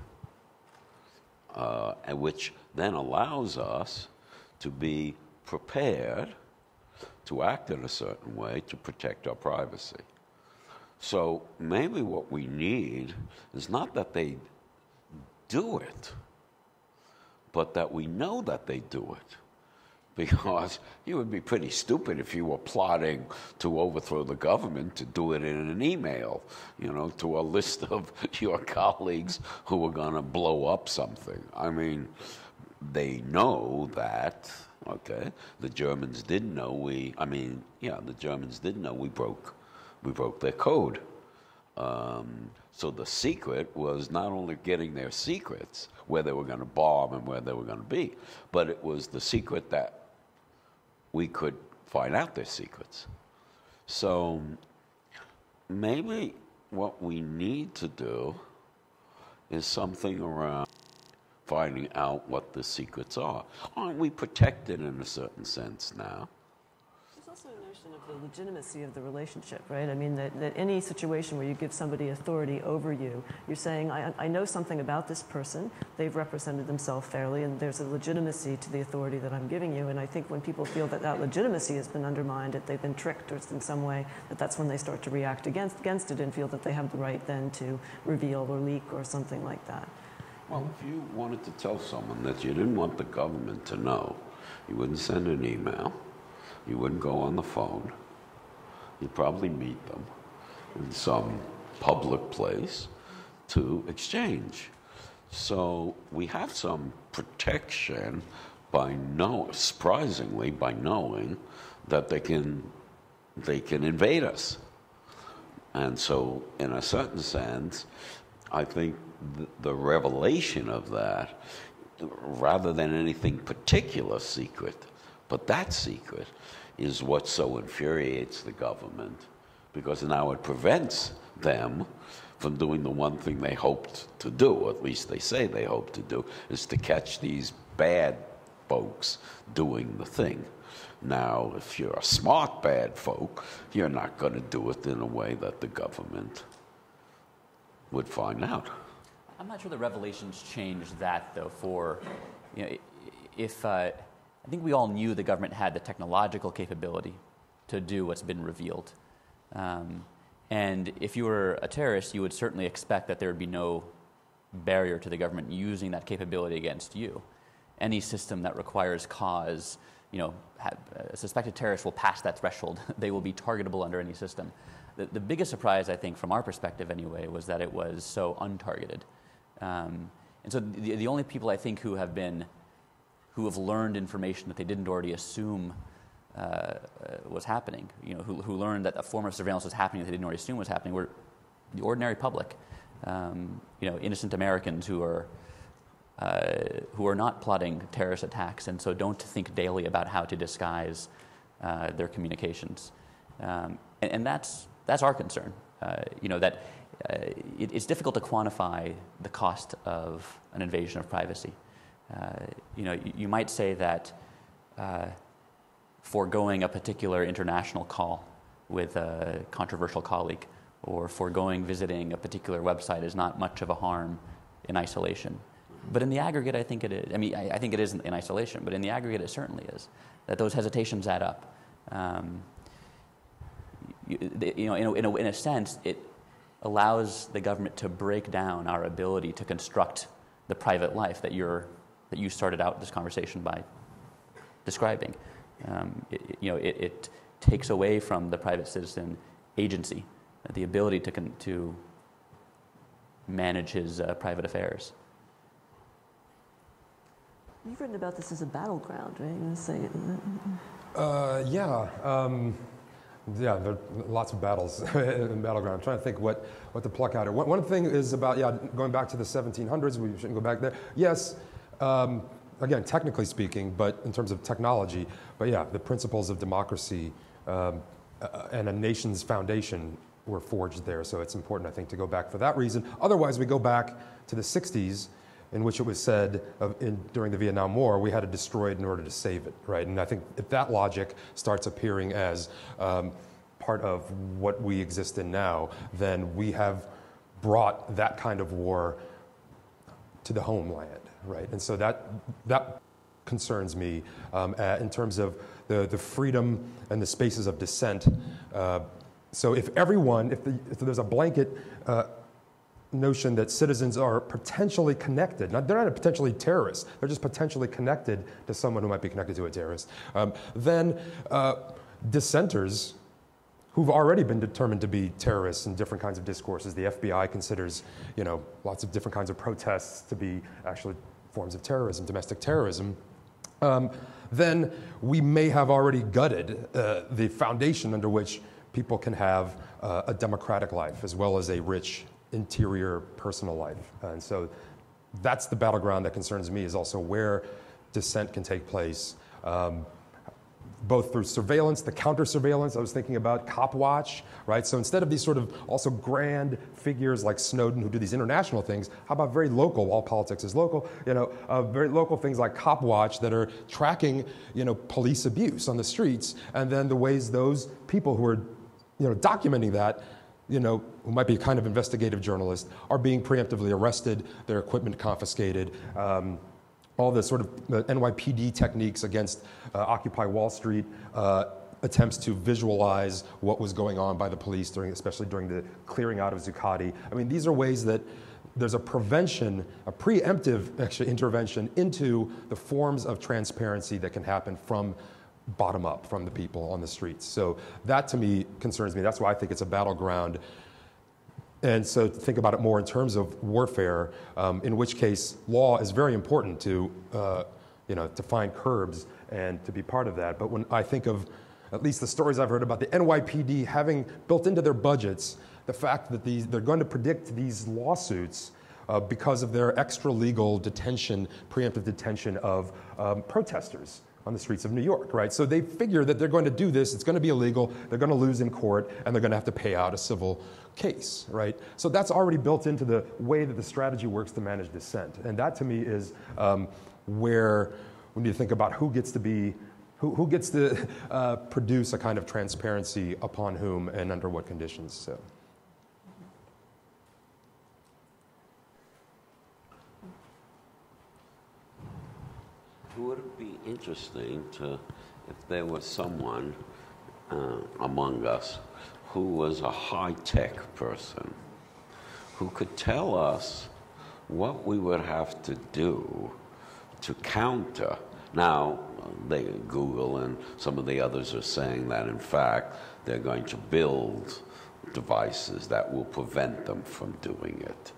which then allows us to be prepared to act in a certain way to protect our privacy. So maybe what we need is not that they do it, but that we know that they do it. Because you would be pretty stupid if you were plotting to overthrow the government to do it in an email, you know, to a list of your colleagues who were going to blow up something. I mean, they know that, okay, the Germans didn't know the Germans didn't know we broke their code. So the secret was not only getting their secrets, where they were going to bomb and where they were going to be, but it was the secret that we could find out their secrets. So maybe what we need to do is something around finding out what the secrets are. Aren't we protected in a certain sense now? There's also a notion of the legitimacy of the relationship, right? I mean, that any situation where you give somebody authority over you, you're saying, I know something about this person, they've represented themselves fairly, and there's a legitimacy to the authority that I'm giving you. And I think when people feel that that legitimacy has been undermined, that they've been tricked or in some way, that's when they start to react against it and feel that they have the right then to reveal or leak or something like that. Well, if you wanted to tell someone that you didn't want the government to know, you wouldn't send an email, you wouldn't go on the phone, you'd probably meet them in some public place to exchange. So we have some protection surprisingly, by knowing that they can invade us. And so, in a certain sense, I think the revelation of that, rather than anything particular secret, but that secret is what so infuriates the government, because now it prevents them from doing the one thing they hoped to do, or at least they say they hope to do, is to catch these bad folks doing the thing. Now, if you're a smart bad folk, you're not going to do it in a way that the government would find out. I'm not sure the revelations changed that, though. For, you know, if I think we all knew the government had the technological capability to do what's been revealed, and if you were a terrorist, you would certainly expect that there would be no barrier to the government using that capability against you. Any system that requires cause, you know, a suspected terrorist will pass that threshold. They will be targetable under any system. The biggest surprise, I think, from our perspective anyway, was that it was so untargeted. And so the only people I think who have learned information that they didn't already assume was happening, you know, who learned that a form of surveillance was happening that they didn't already assume was happening, were the ordinary public, you know, innocent Americans who are not plotting terrorist attacks, and so don't think daily about how to disguise their communications. And that's our concern. You know, that it's difficult to quantify the cost of an invasion of privacy. You know, you might say that foregoing a particular international call with a controversial colleague or foregoing visiting a particular website is not much of a harm in isolation. But in the aggregate, I think it is. I mean, I think it is in isolation, but in the aggregate, it certainly is. That those hesitations add up. In a sense, it allows the government to break down our ability to construct the private life that you started out this conversation by describing. It takes away from the private citizen agency, the ability to manage his private affairs. You've written about this as a battleground, right? You want to say it? Yeah, there are lots of battles in battleground. I'm trying to think what to pluck out here. One thing is about, going back to the 1700s, we shouldn't go back there. Yes, again, technically speaking, but in terms of technology, but yeah, the principles of democracy and a nation's foundation were forged there, so it's important, I think, to go back for that reason. Otherwise, we go back to the 60s, in which it was said during the Vietnam War, we had to destroy it in order to save it, right? And I think if that logic starts appearing as part of what we exist in now, then we have brought that kind of war to the homeland, right? And so that concerns me in terms of the freedom and the spaces of dissent. So if there's a blanket notion that citizens are potentially connected. Now, they're not potentially terrorists. They're just potentially connected to someone who might be connected to a terrorist. Then dissenters who've already been determined to be terrorists in different kinds of discourses. The FBI considers, lots of different kinds of protests to be actually forms of terrorism, domestic terrorism. Then we may have already gutted the foundation under which people can have a democratic life as well as a rich interior personal life. And so that's the battleground that concerns me, is also where dissent can take place, both through surveillance, the counter-surveillance. I was thinking about cop watch, right? So instead of these sort of also grand figures like Snowden who do these international things, how about very local, all politics is local, very local things like cop watch that are tracking, police abuse on the streets, and then the ways those people who are, documenting that, who might be a kind of investigative journalist, are being preemptively arrested, their equipment confiscated, all the sort of NYPD techniques against Occupy Wall Street, attempts to visualize what was going on by the police, especially during the clearing out of Zuccotti. I mean, these are ways that there's a preemptive intervention into the forms of transparency that can happen from bottom up, from the people on the streets. So that to me concerns me. That's why I think it's a battleground. And so to think about it more in terms of warfare, in which case law is very important to find curbs and to be part of that. But when I think of at least the stories I've heard about the NYPD having built into their budgets the fact that they're going to predict these lawsuits because of their extra-legal detention, preemptive detention of protesters on the streets of New York, right? So they figure that they're going to do this, it's going to be illegal, they're going to lose in court, and they're going to have to pay out a civil case, right? So that's already built into the way that the strategy works to manage dissent. And that to me is where we need to think about who gets to produce a kind of transparency upon whom and under what conditions. So. Would it be interesting if there was someone among us who was a high-tech person who could tell us what we would have to do to counter. Now, Google and some of the others are saying that, in fact, they're going to build devices that will prevent them from doing it.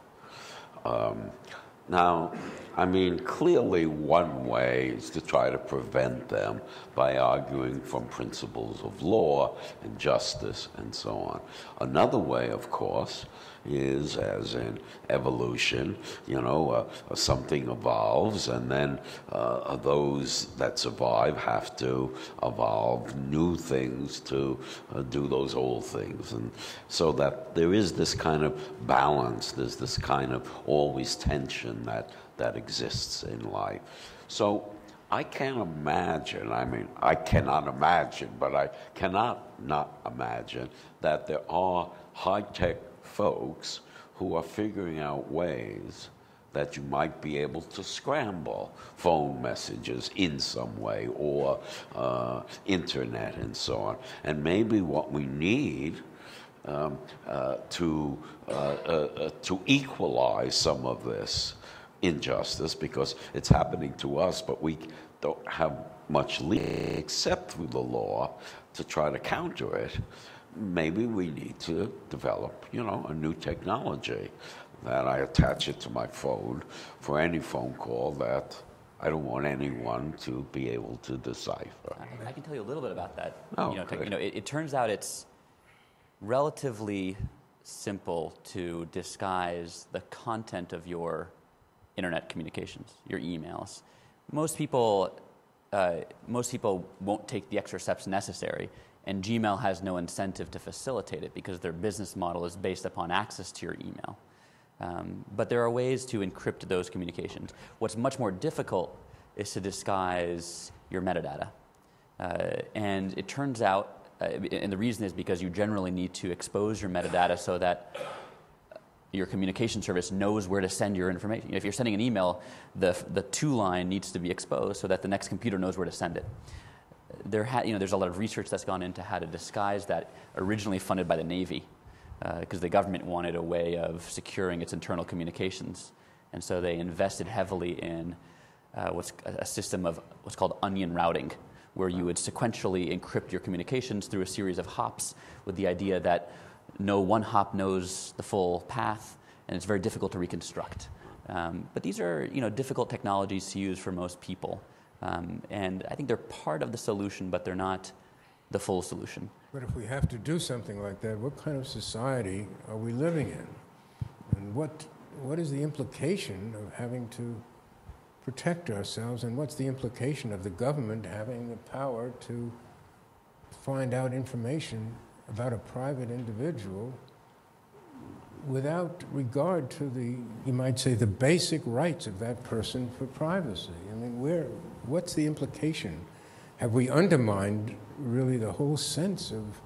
Now, I mean, clearly one way is to try to prevent them by arguing from principles of law and justice and so on. Another way, of course, is as in evolution, something evolves and then those that survive have to evolve new things to do those old things. And so that there is this kind of balance, there's this kind of always tension that exists in life. So I can't imagine, I cannot imagine, but I cannot not imagine that there are high-tech folks who are figuring out ways that you might be able to scramble phone messages in some way, or internet and so on. And maybe what we need to equalize some of this injustice, because it's happening to us, but we don't have much leeway except through the law to try to counter it. Maybe we need to develop, a new technology that I attach it to my phone for any phone call that I don't want anyone to be able to decipher. I can tell you a little bit about that. Oh, It turns out it's relatively simple to disguise the content of your internet communications, your emails. Most people won't take the extra steps necessary, and Gmail has no incentive to facilitate it because their business model is based upon access to your email. But there are ways to encrypt those communications. What's much more difficult is to disguise your metadata. And it turns out, and the reason is because you generally need to expose your metadata so that your communication service knows where to send your information. If you're sending an email, the to line needs to be exposed so that the next computer knows where to send it. There's a lot of research that's gone into how to disguise that, originally funded by the Navy, because the government wanted a way of securing its internal communications. And so they invested heavily in a system of what's called onion routing, where you would sequentially encrypt your communications through a series of hops, with the idea that no one hop knows the full path, and it's very difficult to reconstruct. But these are difficult technologies to use for most people. And I think they're part of the solution, but they're not the full solution. But if we have to do something like that, what kind of society are we living in? And what is the implication of having to protect ourselves, and what's the implication of the government having the power to find out information about a private individual without regard to you might say, the basic rights of that person for privacy? I mean, what's the implication? Have we undermined really the whole sense of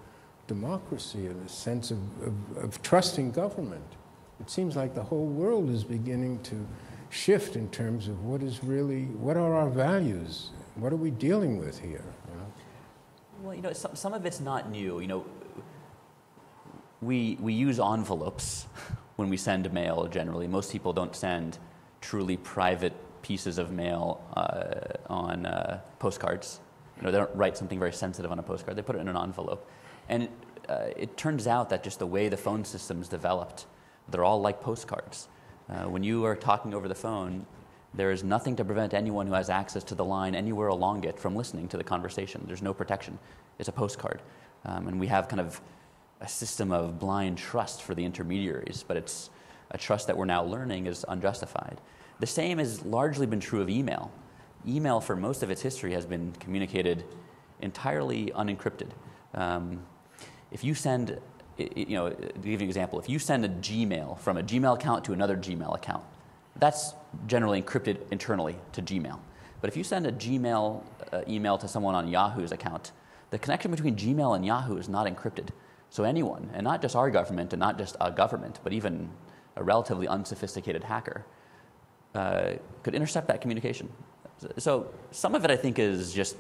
democracy and the sense of trusting government? It seems like the whole world is beginning to shift in terms of what are our values? What are we dealing with here? Well, some of it's not new. We use envelopes when we send mail generally. Most people don't send truly private pieces of mail on postcards. They don't write something very sensitive on a postcard. They put it in an envelope. And it turns out that just the way the phone system's developed, they're all like postcards. When you are talking over the phone, there is nothing to prevent anyone who has access to the line anywhere along it from listening to the conversation. There's no protection. It's a postcard. And we have kind of a system of blind trust for the intermediaries, but it's a trust that we're now learning is unjustified. The same has largely been true of email. Email, for most of its history, has been communicated entirely unencrypted. If you send, to give you an example, if you send a Gmail from a Gmail account to another Gmail account, that's generally encrypted internally to Gmail. But if you send a Gmail email to someone on Yahoo's account, the connection between Gmail and Yahoo is not encrypted. So anyone, and not just our government, and not just a government, but even a relatively unsophisticated hacker, could intercept that communication. So some of it, I think, is just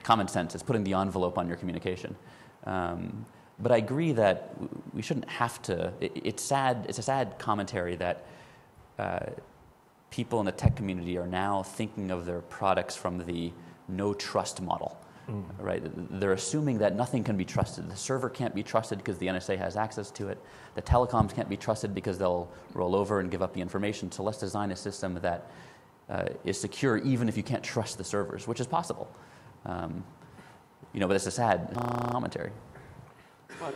common sense. It's putting the envelope on your communication. But I agree that we shouldn't have to. It's sad. It's a sad commentary that people in the tech community are now thinking of their products from the no trust model. Right? They're assuming that nothing can be trusted. The server can't be trusted because the NSA has access to it. The telecoms can't be trusted because they'll roll over and give up the information. So let's design a system that is secure even if you can't trust the servers, which is possible. But it's a sad commentary. But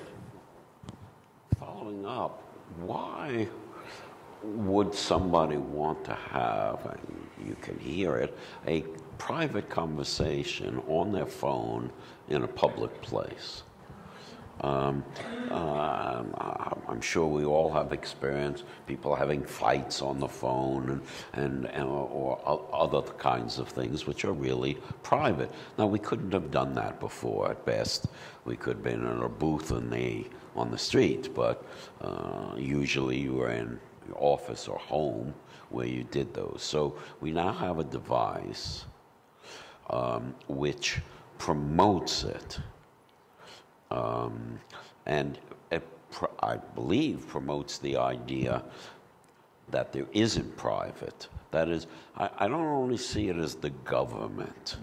following up, why would somebody want to have, and you can hear it, a private conversation on their phone in a public place? I'm sure we all have experience, people having fights on the phone or other kinds of things which are really private. Now, we couldn't have done that before. At best, we could have been in a booth on the street, but usually you were in your office or home where you did those. So we now have a device which promotes it. And it, I believe, promotes the idea that there isn't private. That is, I don't only see it as the government.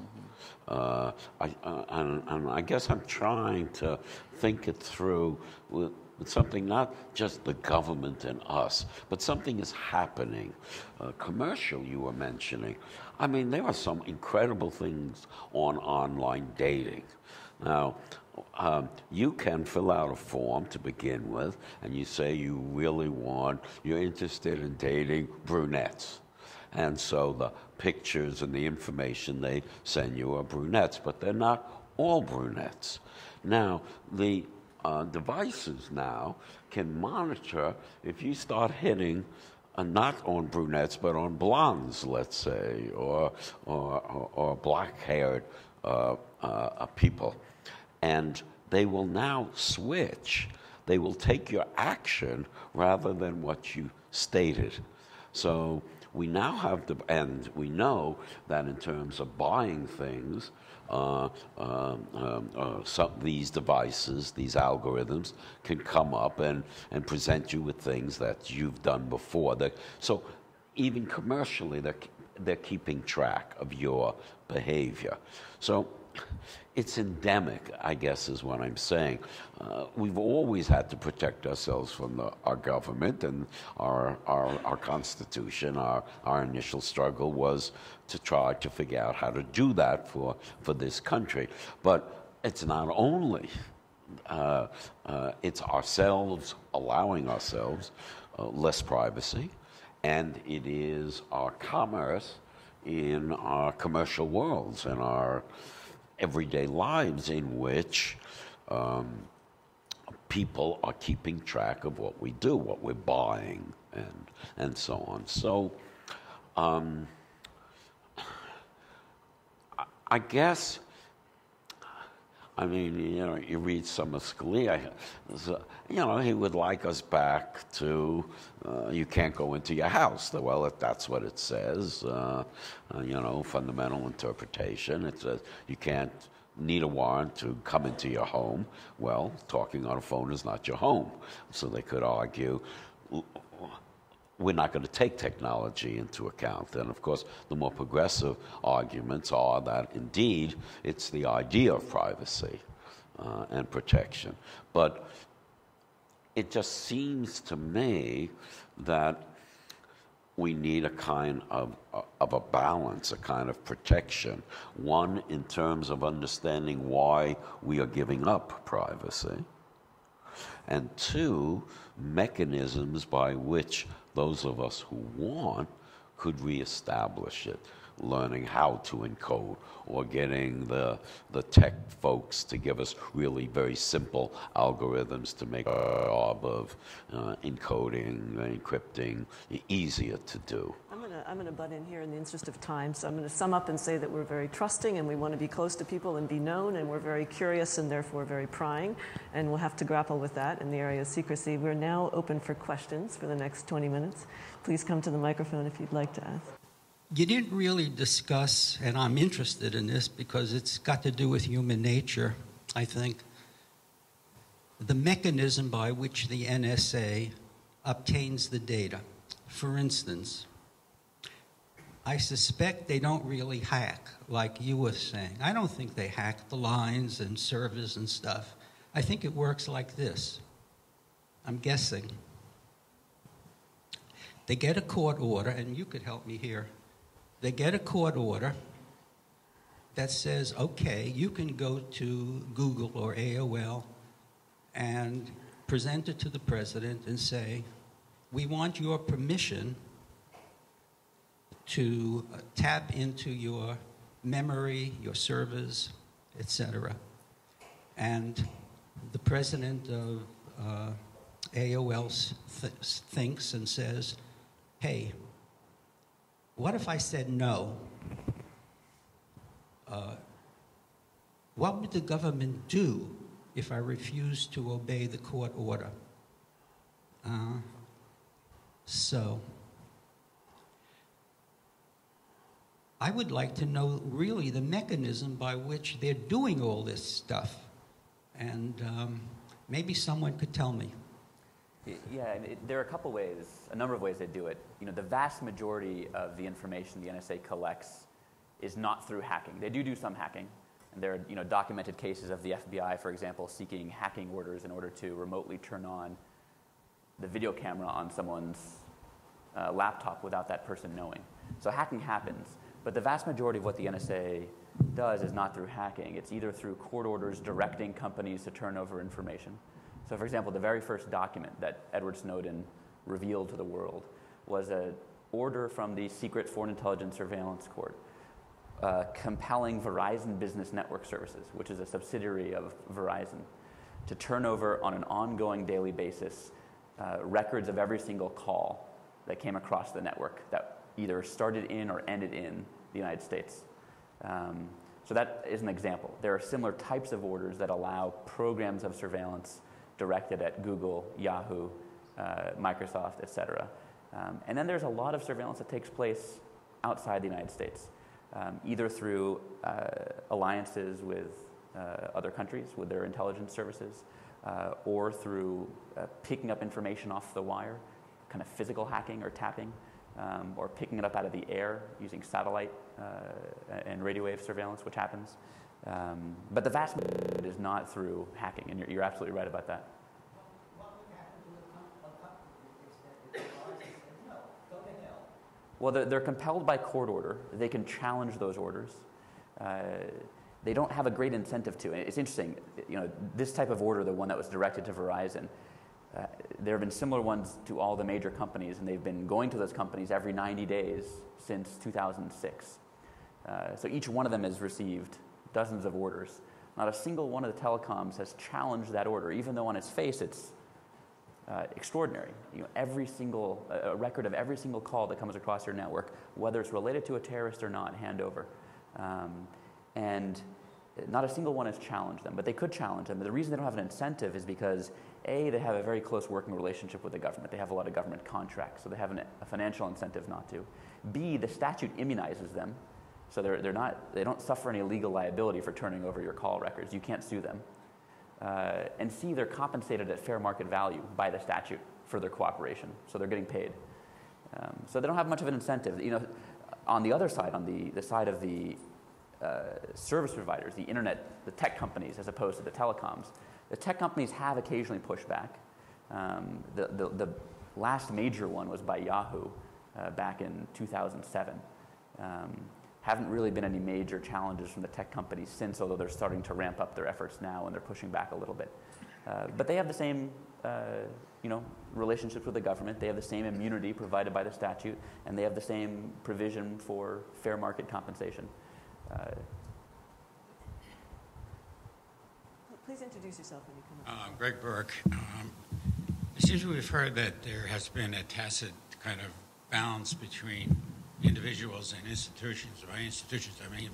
And I guess I'm trying to think it through with something not just the government and us, but something is happening. Commercial, you were mentioning. I mean, there are some incredible things on online dating. Now, you can fill out a form to begin with, and you say you're interested in dating brunettes. And so the pictures and the information they send you are brunettes, but they're not all brunettes. Now, the devices now can monitor if you start hitting not on brunettes, but on blondes, let's say, or black-haired people. And they will now switch. They will take your action rather than what you stated. So we now have and we know that in terms of buying things, these devices, these algorithms, can come up and present you with things that you've done before. So even commercially, they're keeping track of your behavior. So it's endemic, I guess, is what I'm saying. We've always had to protect ourselves from our government, and our Constitution. Our initial struggle was to try to figure out how to do that for this country. But it's not only, it's ourselves allowing ourselves less privacy, and it is our commerce in our commercial worlds and our everyday lives in which people are keeping track of what we do, what we're buying, and so on. So I guess, I mean, you read some of Scalia, he would like us back to, you can't go into your house. Well, if that's what it says, fundamental interpretation. It says you can't need a warrant to come into your home. Well, talking on a phone is not your home. So they could argue, we're not going to take technology into account. And of course, the more progressive arguments are that indeed it's the idea of privacy and protection. But it just seems to me that we need a kind of a balance, a kind of protection. One, in terms of understanding why we are giving up privacy. And two, mechanisms by which those of us who want could reestablish it, learning how to encode, or getting the tech folks to give us really very simple algorithms to make our job of encoding, encrypting easier to do. I'm going to butt in here in the interest of time. So I'm going to sum up and say that we're very trusting and we want to be close to people and be known, and we're very curious and therefore very prying, and we'll have to grapple with that in the area of secrecy. We're now open for questions for the next 20 minutes. Please come to the microphone if you'd like to ask. You didn't really discuss, and I'm interested in this because it's got to do with human nature, I think, the mechanism by which the NSA obtains the data. For instance, I suspect they don't really hack, like you were saying. I don't think they hack the lines and servers and stuff. I think it works like this. I'm guessing. They get a court order, and you could help me here. They get a court order that says, okay, you can go to Google or AOL and present it to the president and say, we want your permission to tap into your memory, your servers, etc. And the president of AOL thinks and says, hey, what if I said no? What would the government do if I refused to obey the court order? So I would like to know really the mechanism by which they're doing all this stuff. And maybe someone could tell me. Yeah, there are a number of ways they do it. You know, the vast majority of the information the NSA collects is not through hacking. They do some hacking, and there are documented cases of the FBI, for example, seeking hacking orders in order to remotely turn on the video camera on someone's laptop without that person knowing. So hacking happens, but the vast majority of what the NSA does is not through hacking. It's either through court orders directing companies to turn over information. So, for example, the very first document that Edward Snowden revealed to the world was an order from the Secret Foreign Intelligence Surveillance Court compelling Verizon Business Network Services, which is a subsidiary of Verizon, to turn over on an ongoing daily basis records of every single call that came across the network that either started in or ended in the United States. So that is an example. There are similar types of orders that allow programs of surveillance directed at Google, Yahoo, Microsoft, etc. And then there's a lot of surveillance that takes place outside the United States, either through alliances with other countries, with their intelligence services, or through picking up information off the wire, kind of physical hacking or tapping, or picking it up out of the air using satellite and radio wave surveillance, which happens. But the vast majority is not through hacking, and you're absolutely right about that. What would happen to a company if Verizon said, no, go to hell? Well, they're compelled by court order. They can challenge those orders. They don't have a great incentive to. It's interesting, this type of order, the one that was directed to Verizon, there have been similar ones to all the major companies, and they've been going to those companies every 90 days since 2006. So each one of them has received dozens of orders. Not a single one of the telecoms has challenged that order, even though on its face it's extraordinary. A record of every single call that comes across your network, whether it's related to a terrorist or not, hand over. And not a single one has challenged them, but they could challenge them. But the reason they don't have an incentive is because, A, they have a very close working relationship with the government. They have a lot of government contracts, so they have a financial incentive not to. B, the statute immunizes them, so they don't suffer any legal liability for turning over your call records. You can't sue them. And C, they're compensated at fair market value by the statute for their cooperation, so they're getting paid. So they don't have much of an incentive. On the other side, on the side of the service providers, the internet, the tech companies, as opposed to the telecoms, the tech companies have occasionally pushed back. The last major one was by Yahoo back in 2007. Haven't really been any major challenges from the tech companies since, although they're starting to ramp up their efforts now and they're pushing back a little bit. But they have the same relationships with the government. They have the same immunity provided by the statute, and they have the same provision for fair market compensation. Please introduce yourself when you come up. Greg Burke. It seems we've heard that there has been a tacit kind of balance between individuals and institutions. By institutions, I mean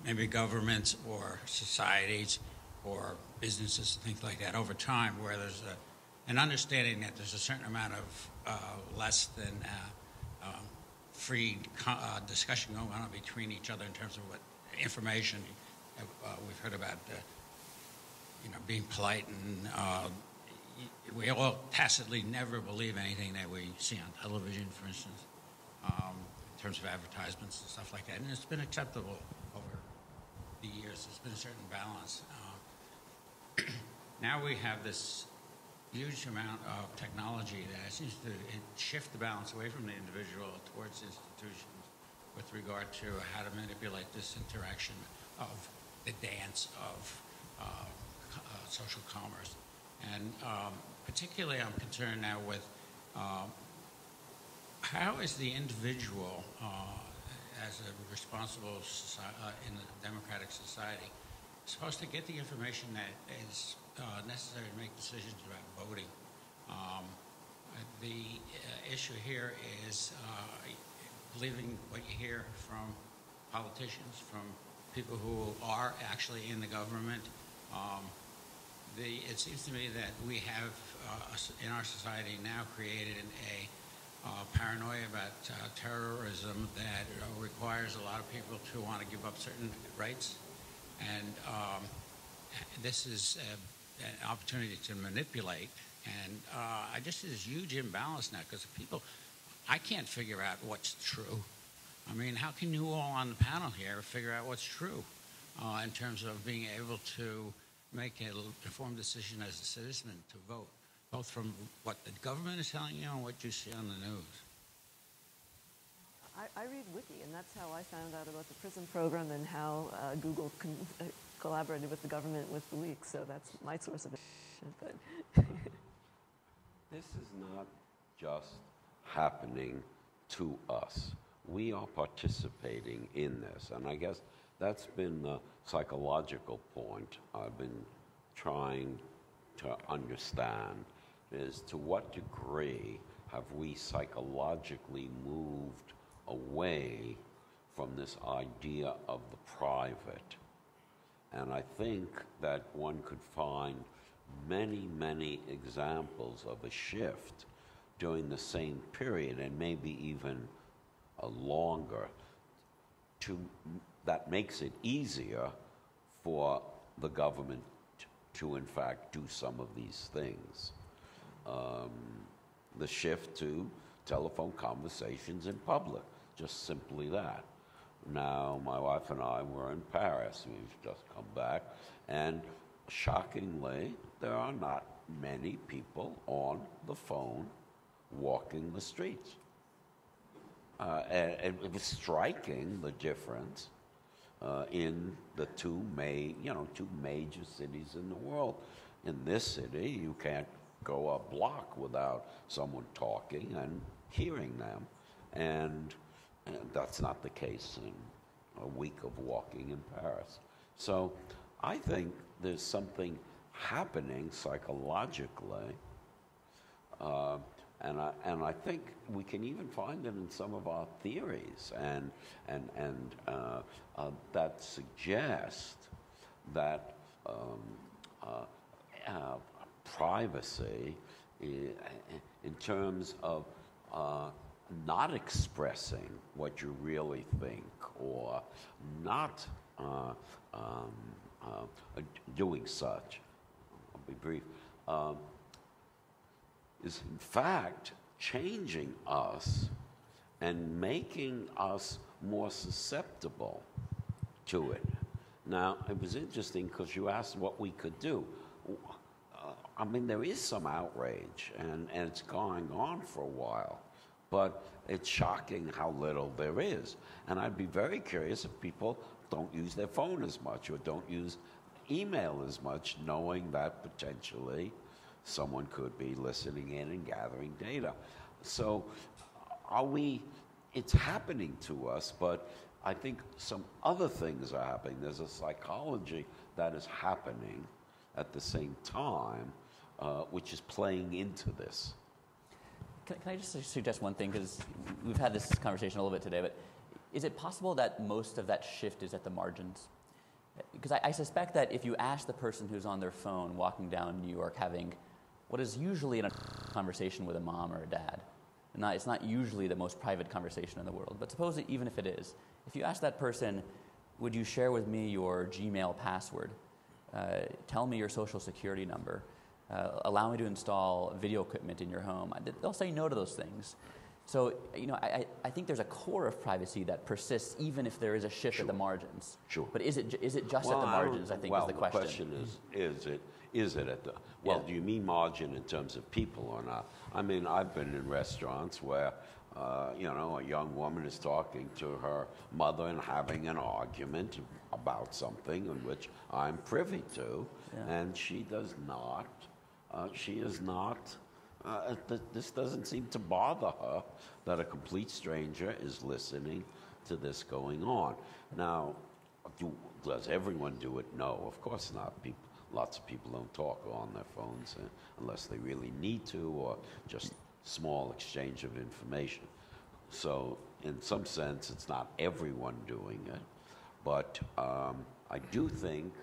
maybe governments or societies or businesses, things like that, over time, where there's an understanding that there's a certain amount of less than free discussion going on between each other in terms of what information we've heard about, being polite, and we all tacitly never believe anything that we see on television, for instance, in terms of advertisements and stuff like that. And it's been acceptable over the years. There's been a certain balance. Now we have this huge amount of technology that seems to shift the balance away from the individual towards institutions with regard to how to manipulate this interaction of the dance of social commerce. And particularly I'm concerned now with how is the individual as a responsible in a democratic society supposed to get the information that is necessary to make decisions about voting. The issue here is believing what you hear from politicians, from people who are actually in the government. It seems to me that we have, in our society now, created a paranoia about terrorism that requires a lot of people to want to give up certain rights. And this is an opportunity to manipulate. And I just see this huge imbalance now because people, I can't figure out what's true. I mean, how can you all on the panel here figure out what's true in terms of being able to make an informed decision as a citizen to vote, both from what the government is telling you and what you see on the news? I read Wiki, and that's how I found out about the PRISM program and how Google collaborated with the government with the leaks. So that's my source of information. But this is not just happening to us. We are participating in this, and I guess that's been the psychological point I've been trying to understand, is to what degree have we psychologically moved away from this idea of the private. And I think that one could find many, many examples of a shift during the same period, and maybe even longer, that makes it easier for the government to in fact do some of these things. The shift to telephone conversations in public, just simply that. Now, my wife and I were in Paris. We've just come back, and shockingly, there are not many people on the phone walking the streets. And it was striking, the difference in the two major cities in the world. In this city, you can't go a block without someone talking and hearing them, and that's not the case in a week of walking in Paris. So I think there's something happening psychologically, and I think we can even find it in some of our theories, and that suggest that privacy, in terms of not expressing what you really think, or not doing such, I'll be brief, is in fact changing us and making us more susceptible to it. Now, it was interesting because you asked what we could do. I mean, there is some outrage, and it's going on for a while, but it's shocking how little there is. And I'd be very curious if people don't use their phone as much or don't use email as much, knowing that potentially someone could be listening in and gathering data. So it's happening to us, but I think some other things are happening. There's a psychology that is happening at the same time, which is playing into this. Can I just suggest one thing? Because we've had this conversation a little bit today, but is it possible that most of that shift is at the margins? Because I suspect that if you ask the person who's on their phone walking down New York having what is usually a conversation with a mom or a dad, it's not usually the most private conversation in the world, but suppose that even if it is, if you ask that person, would you share with me your Gmail password? Tell me your social security number. Allow me to install video equipment in your home. They'll say no to those things. So, I think there's a core of privacy that persists even if there is a shift at the margins. Sure. But is it just at the margins, I think, is the question. The question is it at the, do you mean margin in terms of people or not? I mean, I've been in restaurants where, a young woman is talking to her mother and having an argument about something in which I'm privy to, and she does not, this doesn't seem to bother her that a complete stranger is listening to this going on. Now, Does everyone do it? No, of course not. Lots of people don't talk on their phones unless they really need to, or just small exchange of information. So in some sense, it's not everyone doing it. But I do think,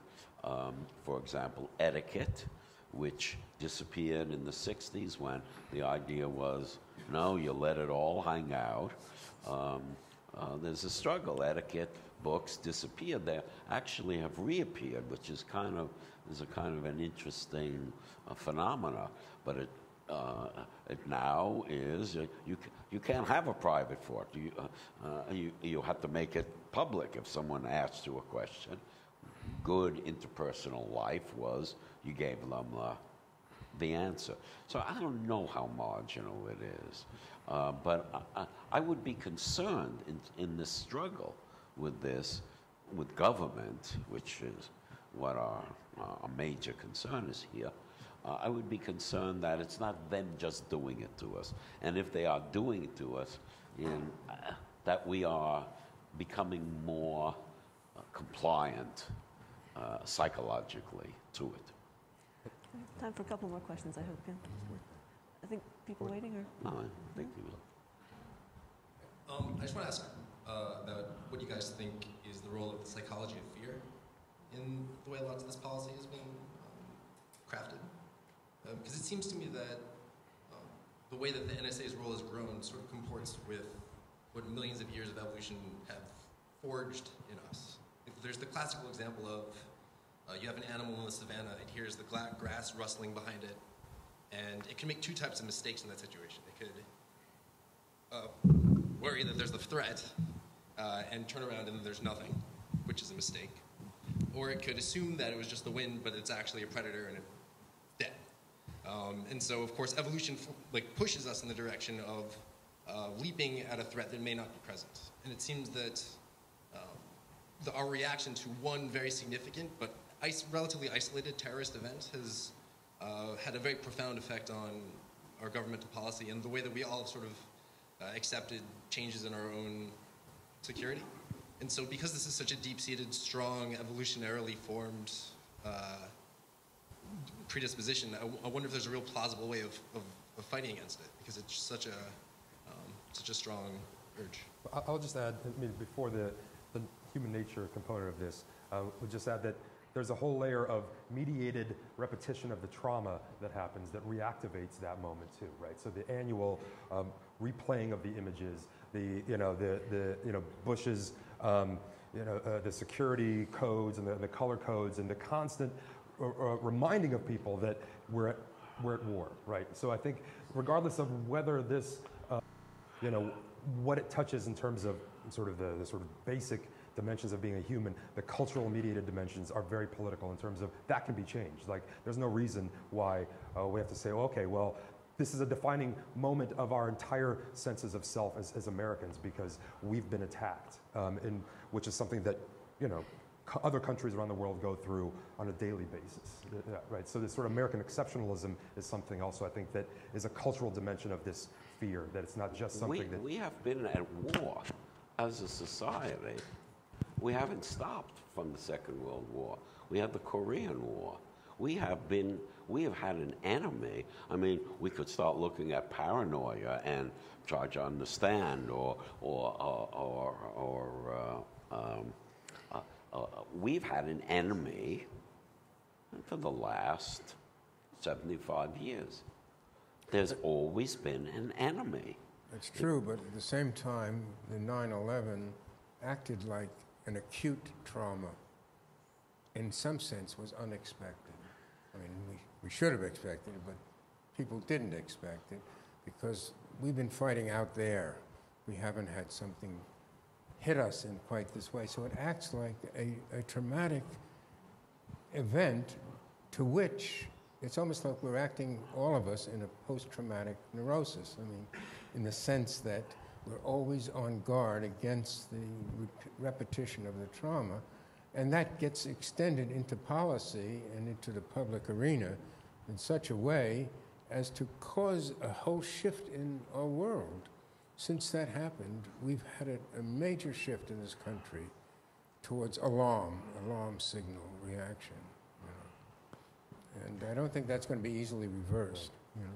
for example, etiquette, which disappeared in the 60s when the idea was, no, you let it all hang out. There's a struggle. Etiquette books disappeared. They actually have reappeared, which is a kind of an interesting phenomena. But it now is you can't have a private thought. You have to make it public if someone asks you a question. Good interpersonal life was you gave them the answer. So I don't know how marginal it is, but I would be concerned in this struggle with this, with government, which is what our major concern is here. I would be concerned that it's not them just doing it to us, and if they are doing it to us, that we are becoming more compliant psychologically to it. Time for a couple more questions, I hope. Yeah. I think people waiting, or? No, I think you will. I just want to ask about what you guys think is the role of the psychology of fear in the way lots of this policy has been crafted. Because it seems to me that the way that the NSA's role has grown sort of comports with what millions of years of evolution have forged in us. There's the classical example of you have an animal in the savannah, it hears the grass rustling behind it, and it can make two types of mistakes in that situation. It could worry that there's the threat and turn around and there's nothing, which is a mistake. Or it could assume that it was just the wind, but it's actually a predator and it's dead. And so, of course, evolution pushes us in the direction of leaping at a threat that may not be present. And it seems that our reaction to one very significant but relatively isolated terrorist event has had a very profound effect on our governmental policy and the way that we all sort of accepted changes in our own security. And so because this is such a deep-seated, strong, evolutionarily formed predisposition, I wonder if there's a real plausible way of fighting against it, because it's such a strong urge. I'll just add, before the human nature component of this, we'll just add that there's a whole layer of mediated repetition of the trauma that happens that reactivates that moment too, right? So the annual replaying of the images, the Bush's, the security codes and the color codes, and the constant reminding of people that we're at war, right? So I think regardless of whether this, what it touches in terms of sort of the sort of basic dimensions of being a human, the cultural mediated dimensions are very political in terms of that can be changed. Like, there's no reason why we have to say, okay, well, this is a defining moment of our entire senses of self as Americans because we've been attacked, which is something that, other countries around the world go through on a daily basis, right? So this sort of American exceptionalism is something also I think that is a cultural dimension of this fear, that it's not just something that... We have been at war as a society. We haven't stopped from the Second World War. We had the Korean War. We have had an enemy. I mean, we could start looking at paranoia and try to understand, we've had an enemy for the last 75 years. There's always been an enemy. It's true, but at the same time, the 9/11 acted like an acute trauma. In some sense, was unexpected. I mean, we should have expected it, but people didn't expect it because we've been fighting out there. We haven't had something hit us in quite this way. So it acts like a traumatic event to which it's almost like we're acting, all of us, in a post-traumatic neurosis. I mean, in the sense that we're always on guard against the repetition of the trauma, and that gets extended into policy and into the public arena in such a way as to cause a whole shift in our world. Since that happened, we've had a major shift in this country towards alarm signal reaction. You know. And I don't think that's going to be easily reversed. You know.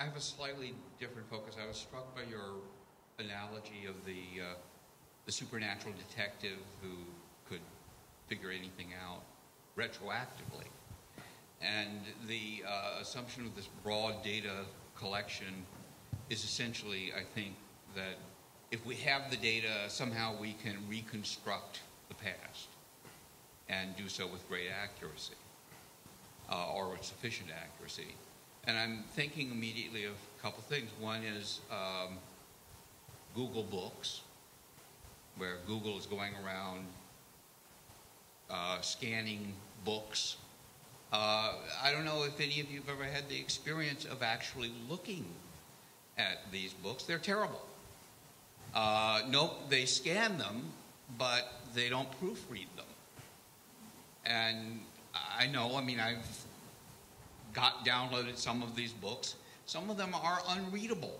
I have a slightly different focus. I was struck by your analogy of the supernatural detective who could figure anything out retroactively. And the assumption of this broad data collection is essentially, I think, that if we have the data, somehow we can reconstruct the past and do so with great accuracy, or with sufficient accuracy. And I'm thinking immediately of a couple things. One is Google Books, where Google is going around scanning books. I don't know if any of you have ever had the experience of actually looking at these books. They're terrible. Nope, they scan them, but they don't proofread them. And I know, I mean, I've downloaded some of these books. Some of them are unreadable.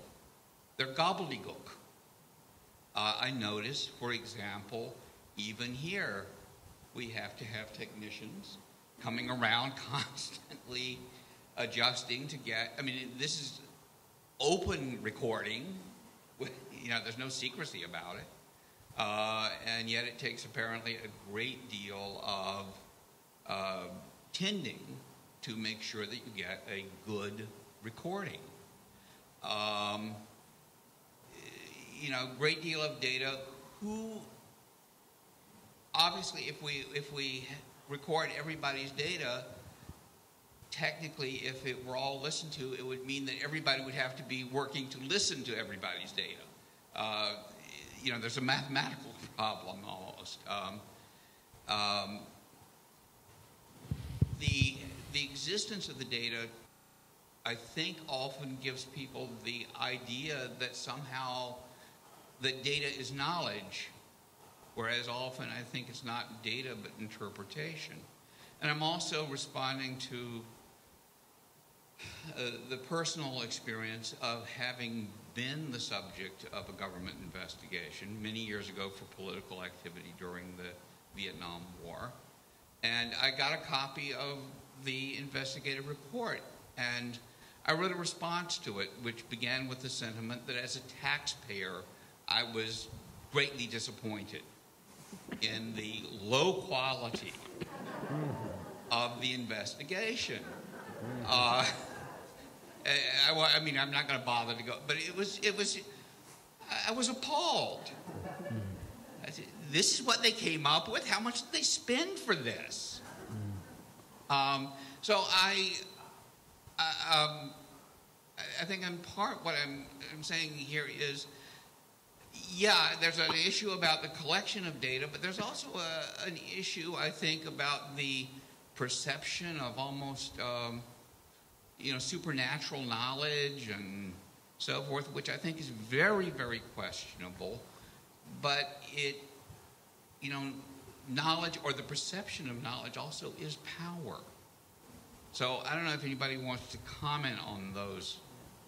They're gobbledygook. I notice, for example, even here, we have to have technicians coming around constantly adjusting to get, I mean, this is open recording, you know, there's no secrecy about it, and yet it takes apparently a great deal of tending to make sure that you get a good recording. You know, great deal of data. Who, obviously, if we record everybody's data, technically, if it were all listened to, it would mean that everybody would have to be working to listen to everybody's data. You know, there's a mathematical problem almost. The existence of the data, I think, often gives people the idea that somehow that data is knowledge, whereas often I think it's not data but interpretation. And I'm also responding to the personal experience of having been the subject of a government investigation many years ago for political activity during the Vietnam War. And I got a copy of the investigative report, and I wrote a response to it, which began with the sentiment that as a taxpayer, I was greatly disappointed in the low quality of the investigation. I mean, I'm not going to bother to go, but I was appalled. I said, this is what they came up with? How much did they spend for this? So I think in part what I'm saying here is, yeah, there's an issue about the collection of data, but there's also an issue, I think, about the perception of almost, you know, supernatural knowledge and so forth, which I think is very, very questionable. But it, you know, knowledge or the perception of knowledge also is power. So I don't know if anybody wants to comment on those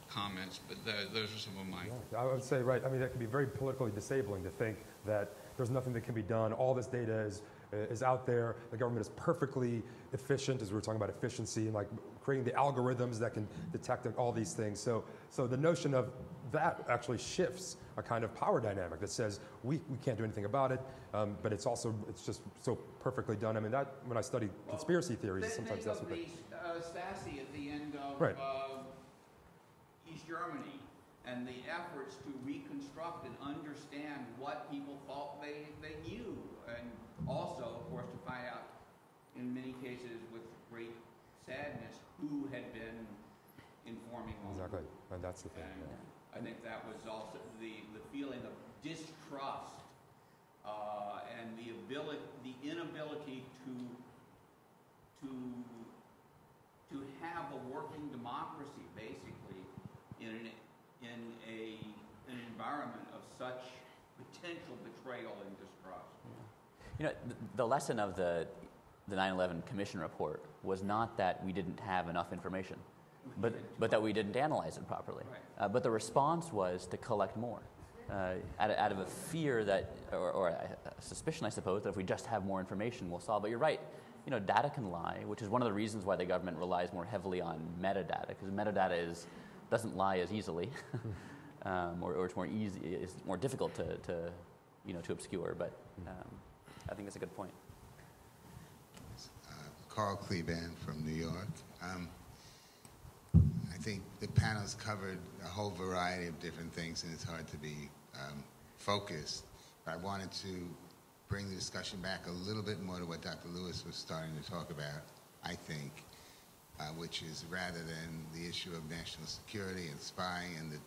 comments, but those are some of my... Yeah, I would say, right, I mean, that can be very politically disabling to think that there's nothing that can be done. All this data is out there. The government is perfectly efficient, as we were talking about efficiency, and like creating the algorithms that can detect all these things. So the notion of that actually shifts a kind of power dynamic that says we can't do anything about it, but it's just so perfectly done. I mean, that when I study conspiracy theories, sometimes that's what they... Stasi at the end of right. East Germany, and the efforts to reconstruct and understand what people thought they knew, and also, of course, to find out, in many cases with great sadness, who had been informing on exactly, and that's the thing. And yeah. I think that was also the feeling of distrust and the inability to have a working democracy, basically, in an environment of such potential betrayal and distrust. You know, the lesson of the 9/11 Commission report was not that we didn't have enough information. but that we didn't analyze it properly. Right. But the response was to collect more, out of a fear that, or a suspicion, I suppose, that if we just have more information, we'll solve it. You're right. You know, data can lie, which is one of the reasons why the government relies more heavily on metadata, because metadata doesn't lie as easily, or it's more easy. It's more difficult to obscure. But I think that's a good point. Carl Kleban from New York. I think the panel's covered a whole variety of different things, and it's hard to be focused. But I wanted to bring the discussion back a little bit more to what Dr. Lewis was starting to talk about, I think, which is rather than the issue of national security and spying and the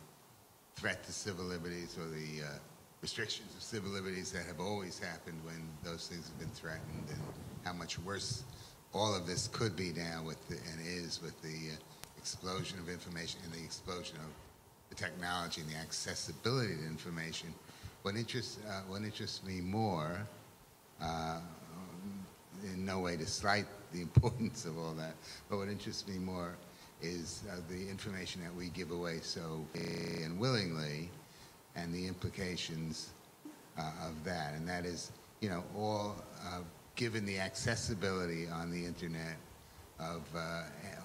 threat to civil liberties or the restrictions of civil liberties that have always happened when those things have been threatened, and how much worse all of this could be now and is with the explosion of information and the explosion of the technology and the accessibility to information. What interests me more, in no way to slight the importance of all that, but what interests me more is the information that we give away so unwillingly, and the implications of that. And that is, all given the accessibility on the internet of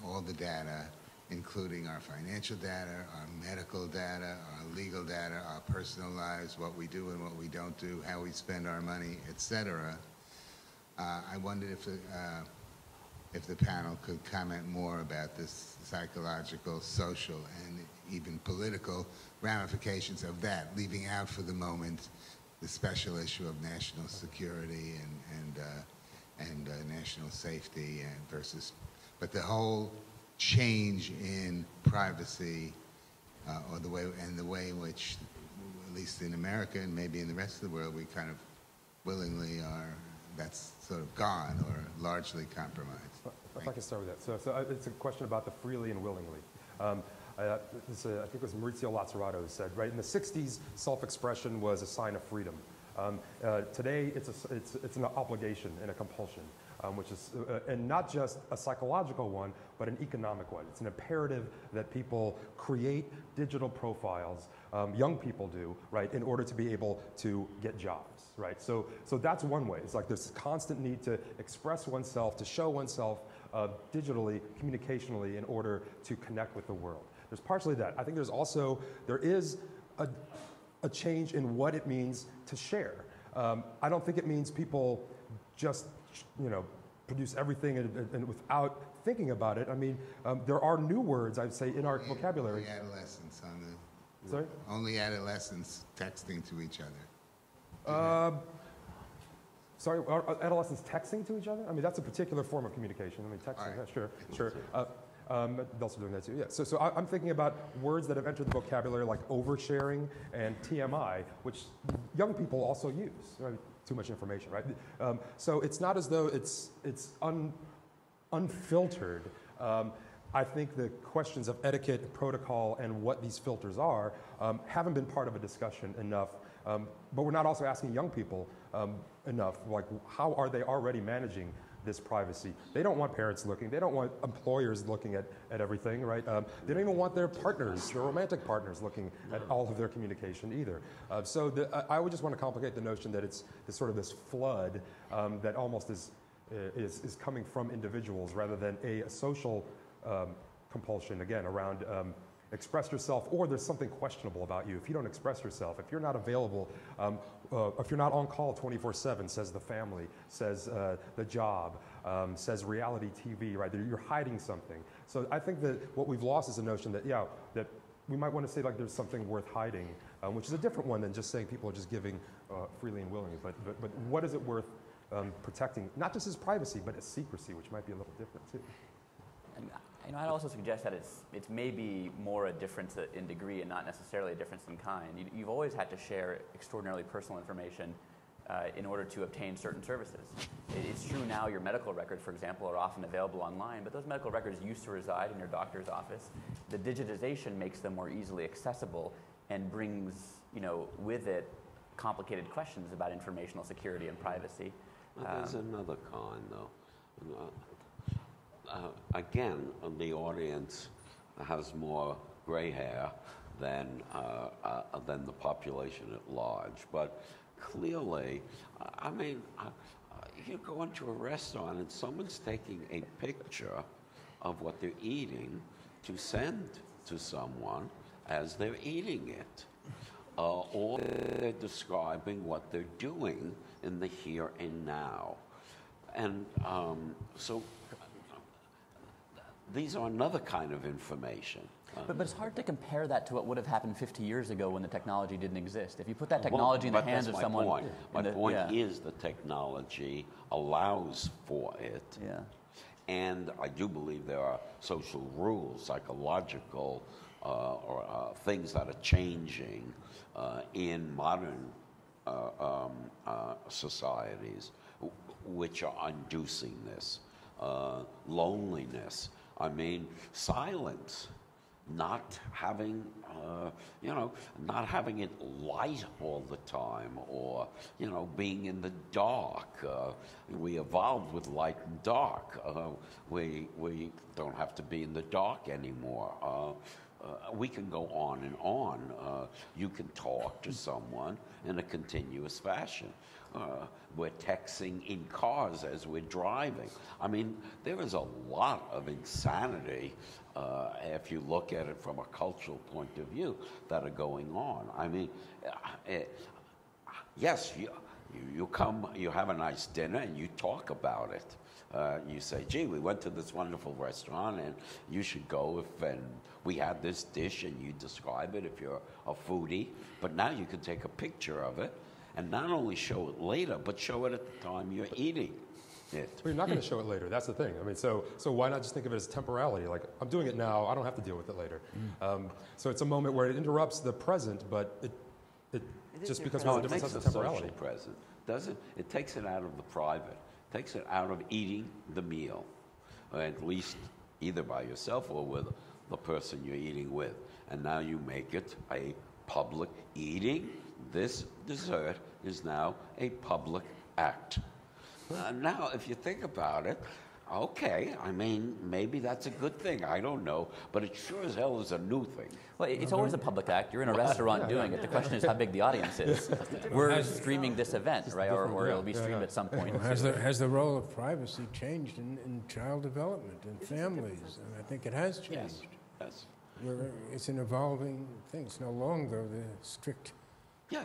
all the data, including our financial data, our medical data, our legal data, our personal lives, what we do and what we don't do, how we spend our money, etc. I wondered if the panel could comment more about this psychological, social, and even political ramifications of that, leaving out for the moment the special issue of national security and national safety but the whole change in privacy, or the way in which, at least in America and maybe in the rest of the world, we kind of willingly that's sort of gone or largely compromised. If I can start with that. So it's a question about the freely and willingly. I think it was Maurizio Lazzarato who said, right, in the 60s, self-expression was a sign of freedom. Today, it's an obligation and a compulsion, which is, and not just a psychological one, but an economic one. It's an imperative that people create digital profiles, young people do, right, in order to be able to get jobs, right? So that's one way. It's like this constant need to express oneself, to show oneself digitally, communicationally, in order to connect with the world. There's partially that. I think there is a change in what it means to share. I don't think it means people just, produce everything and without thinking about it. I mean, there are new words, I'd say, in our vocabulary. Only adolescents Sorry? Only adolescents texting to each other. Sorry, are adolescents texting to each other? I mean, that's a particular form of communication. I mean, texting, Right. yeah, sure. Adults are doing that too, yeah. So I'm thinking about words that have entered the vocabulary like oversharing and TMI, which young people also use. Right? Too much information, right? So it's not as though it's unfiltered. I think the questions of etiquette, protocol, and what these filters are haven't been part of a discussion enough. But we're not also asking young people enough, like how are they already managing this privacy? They don't want parents looking. They don't want employers looking at everything, right? They don't even want their partners, their romantic partners, looking at all of their communication either. I would just want to complicate the notion that it's sort of this flood that almost is coming from individuals rather than a social compulsion, again, around express yourself, or there's something questionable about you. If you don't express yourself, if you're not available, if you're not on call 24/7, says the family, says the job, says reality TV, right? You're hiding something. So I think that what we've lost is a notion that, that we might want to say like there's something worth hiding, which is a different one than just saying people are just giving freely and willingly. But what is it worth protecting? Not just as privacy, but as secrecy, which might be a little different too. And I'd also suggest that it's maybe more a difference in degree and not necessarily a difference in kind. You've always had to share extraordinarily personal information in order to obtain certain services. It's true now your medical records, for example, are often available online, but those medical records used to reside in your doctor's office. The digitization makes them more easily accessible and brings, with it complicated questions about informational security and privacy. There's another kind, though. Again, the audience has more gray hair than the population at large. But clearly, I mean, you go into a restaurant and someone's taking a picture of what they're eating to send to someone as they're eating it. Or they're describing what they're doing in the here and now. And so these are another kind of information. But it's hard to compare that to what would have happened 50 years ago when the technology didn't exist. If you put that technology in the hands of someone... My point is the technology allows for it. Yeah. And I do believe there are social rules, psychological things that are changing in modern societies, which are inducing this. Loneliness, I mean, silence, not having, not having it light all the time, or, being in the dark. We evolved with light and dark. We don't have to be in the dark anymore. We can go on and on. You can talk to someone in a continuous fashion. We're texting in cars as we're driving. I mean, there is a lot of insanity, if you look at it from a cultural point of view, that are going on. I mean, yes, you come, you have a nice dinner, and you talk about it. You say, gee, we went to this wonderful restaurant, and you should go and we had this dish, and you describe it if you're a foodie. But now you can take a picture of it, and not only show it later, but show it at the time you're eating it. But you're not going to show it later. That's the thing. I mean, so why not just think of it as temporality? Like, I'm doing it now. I don't have to deal with it later. So it's a moment where it interrupts the present, but it just becomes a different sense of temporality. Social present, doesn't it? Takes it out of the private. Takes it out of eating the meal, at least either by yourself or with the person you're eating with. And now you make it a public eating. This dessert is now a public act. Now, if you think about it, okay, I mean, maybe that's a good thing. I don't know. But it sure as hell is a new thing. Well, it's always a public act. You're in a restaurant doing it. The question is how big the audience is. We're streaming this event, right? Or it'll be streamed at some point. Well, has the role of privacy changed in child development and families? And I think it has changed. Yes. It's an evolving thing. It's no longer the strict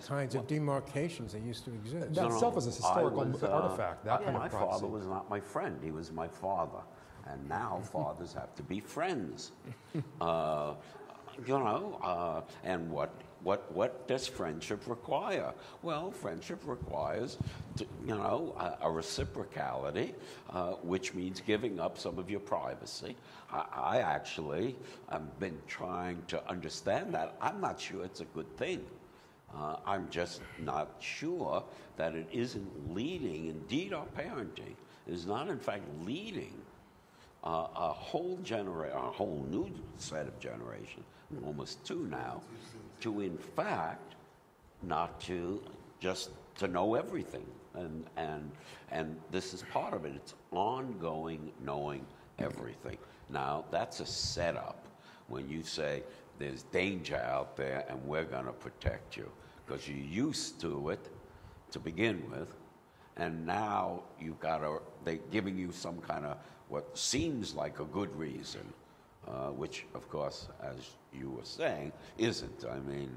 kinds of demarcations that used to exist. That itself is a historical artifact. That kind of my privacy. father was not my friend. He was my father. And now fathers have to be friends. And what does friendship require? Well, friendship requires, a reciprocality, which means giving up some of your privacy. I actually have been trying to understand that. I'm not sure it's a good thing. I'm just not sure that it isn't leading. Indeed, our parenting is not, in fact, leading a whole new set of generation, almost two now, to in fact not to just to know everything, and this is part of it. It's ongoing knowing everything. Now that's a setup when you say there's danger out there and we're going to protect you because you're used to it to begin with. And now they're giving you some kind of what seems like a good reason, which, of course, as you were saying, isn't. I mean,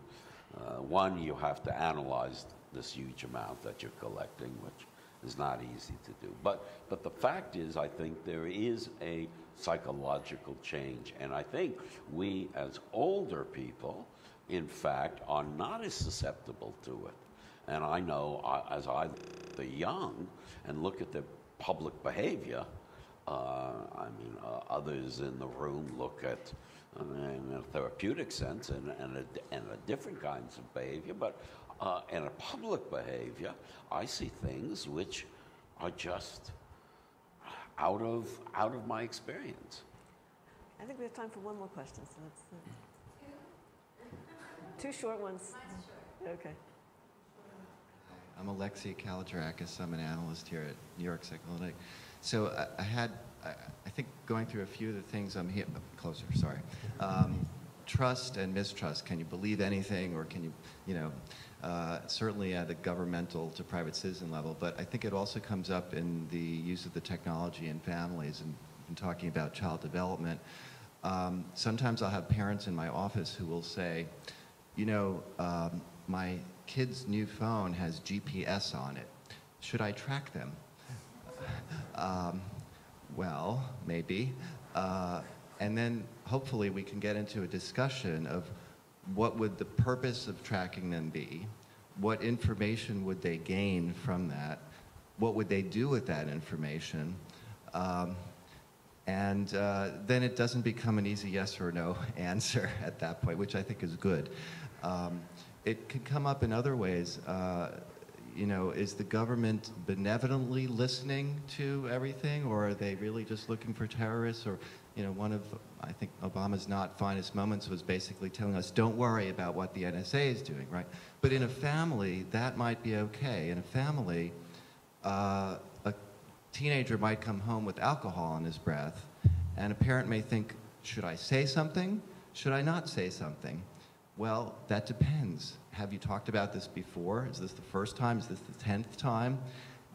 one, you have to analyze this huge amount that you're collecting, which is not easy to do. But the fact is, I think there is a psychological change. And I think we, as older people, in fact, are not as susceptible to it. And I know, as the young, and look at the public behavior, others in the room look at, in a therapeutic sense, and a different kinds of behavior, but in a public behavior, I see things which are just out of my experience. I think we have time for one more question. So let's, two short ones. Okay. I'm Alexei Kalogerakis. I'm an analyst here at New York Psychoanalytic. So I had I think going through a few of the things I'm here, closer, sorry. Trust and mistrust. Can you believe anything, or can you, certainly at the governmental to private citizen level, but I think it also comes up in the use of the technology in families and talking about child development. Sometimes I'll have parents in my office who will say, my kid's new phone has GPS on it. Should I track them? Well, maybe. And then hopefully we can get into a discussion of what would the purpose of tracking them be? What information would they gain from that? What would they do with that information? And then it doesn't become an easy yes or no answer at that point, which I think is good. It can come up in other ways. Is the government benevolently listening to everything, or are they really just looking for terrorists? Or, one of, I think, Obama's not finest moments was basically telling us, don't worry about what the NSA is doing, right? But in a family, that might be okay. In a family, a teenager might come home with alcohol in his breath, and a parent may think, should I say something? Should I not say something? Well, that depends. Have you talked about this before? Is this the first time? Is this the 10th time?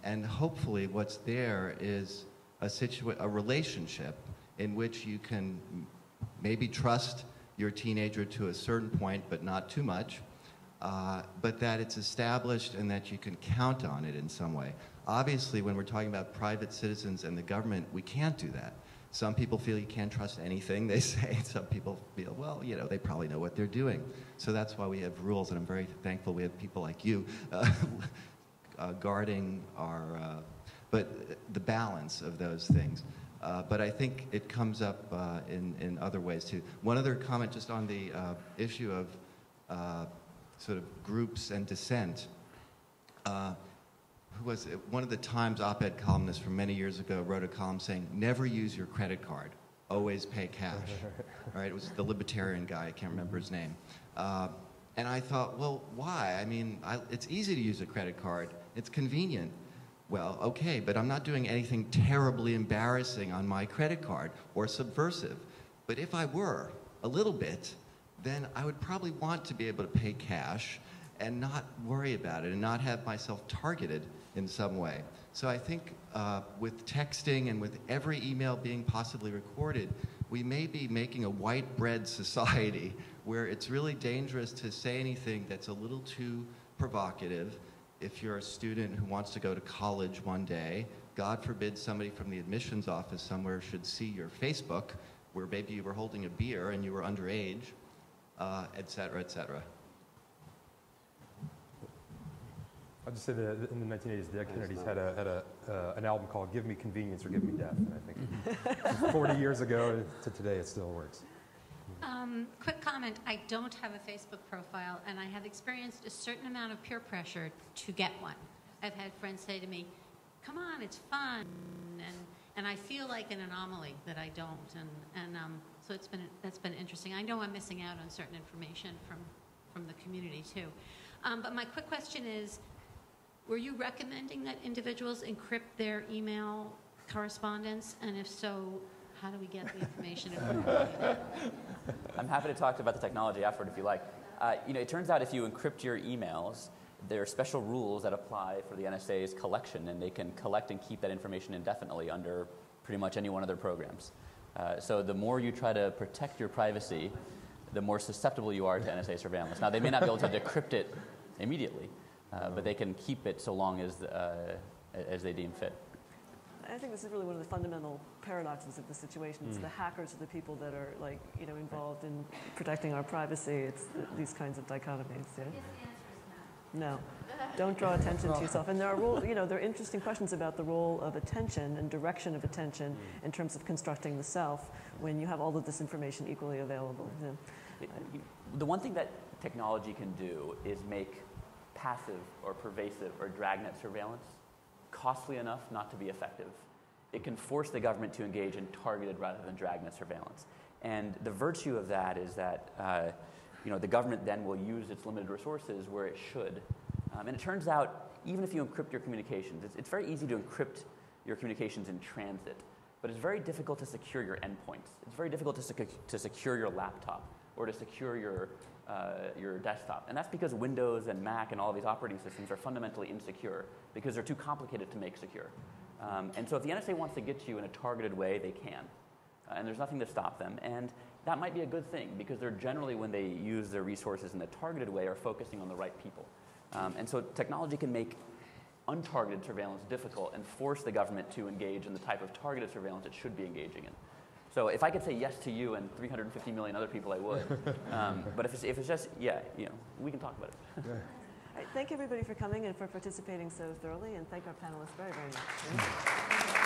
And hopefully what's there is a relationship in which you can maybe trust your teenager to a certain point, but not too much, but that it's established and that you can count on it in some way. Obviously, when we're talking about private citizens and the government, we can't do that. Some people feel you can't trust anything they say. Some people feel, well, they probably know what they're doing. So that's why we have rules, and I'm very thankful we have people like you guarding our, but the balance of those things. But I think it comes up in other ways too. One other comment just on the issue of sort of groups and dissent. Who was it? One of the Times op-ed columnists from many years ago wrote a column saying, never use your credit card, always pay cash. Right? It was the libertarian guy, I can't remember his name. And I thought, well, why? I mean, it's easy to use a credit card. It's convenient. Well, okay, but I'm not doing anything terribly embarrassing on my credit card or subversive. But if I were, a little bit, then I would probably want to be able to pay cash and not worry about it and not have myself targeted in some way. So I think with texting and with every email being possibly recorded, we may be making a white bread society where it's really dangerous to say anything that's a little too provocative. If you're a student who wants to go to college one day, God forbid somebody from the admissions office somewhere should see your Facebook, where maybe you were holding a beer and you were underage, et cetera, et cetera. I'll just say that in the 1980s, the Kennedys had an album called "Give Me Convenience or Give Me Death," and I think 40 years ago to today, it still works. Quick comment, I don't have a Facebook profile, and I have experienced a certain amount of peer pressure to get one. I've had friends say to me, come on, it's fun, and I feel like an anomaly that I don't, and so that's been interesting. I know I'm missing out on certain information from the community too. But my quick question is, were you recommending that individuals encrypt their email correspondence, and if so, how do we get the information? I'm happy to talk about the technology afterward if you like. It turns out if you encrypt your emails, there are special rules that apply for the NSA's collection, and they can collect and keep that information indefinitely under pretty much any one of their programs. So the more you try to protect your privacy, the more susceptible you are to NSA surveillance. Now, they may not be able to decrypt it immediately, but they can keep it so long as they deem fit. I think this is really one of the fundamental paradoxes of the situation. It's the hackers are the people that are involved in protecting our privacy. It's these kinds of dichotomies. Yeah? No, don't draw attention to yourself. And there are there are interesting questions about the role of attention and direction of attention in terms of constructing the self when you have all of this information equally available. Yeah. The one thing that technology can do is make passive or pervasive or dragnet surveillance costly enough not to be effective. It can force the government to engage in targeted rather than dragnet surveillance. And the virtue of that is that the government then will use its limited resources where it should. And it turns out, even if you encrypt your communications, it's very easy to encrypt your communications in transit. but it's very difficult to secure your endpoints. It's very difficult to secure your laptop or to secure your desktop. And that's because Windows and Mac and all of these operating systems are fundamentally insecure because they're too complicated to make secure. And so if the NSA wants to get you in a targeted way, they can. And there's nothing to stop them. And that might be a good thing because they're generally, when they use their resources in a targeted way, are focusing on the right people. And so technology can make untargeted surveillance difficult and force the government to engage in the type of targeted surveillance it should be engaging in. So if I could say yes to you and 350 million other people, I would. But if it's just, yeah, we can talk about it. All right, thank everybody for coming and for participating so thoroughly, and thank our panelists very, very much.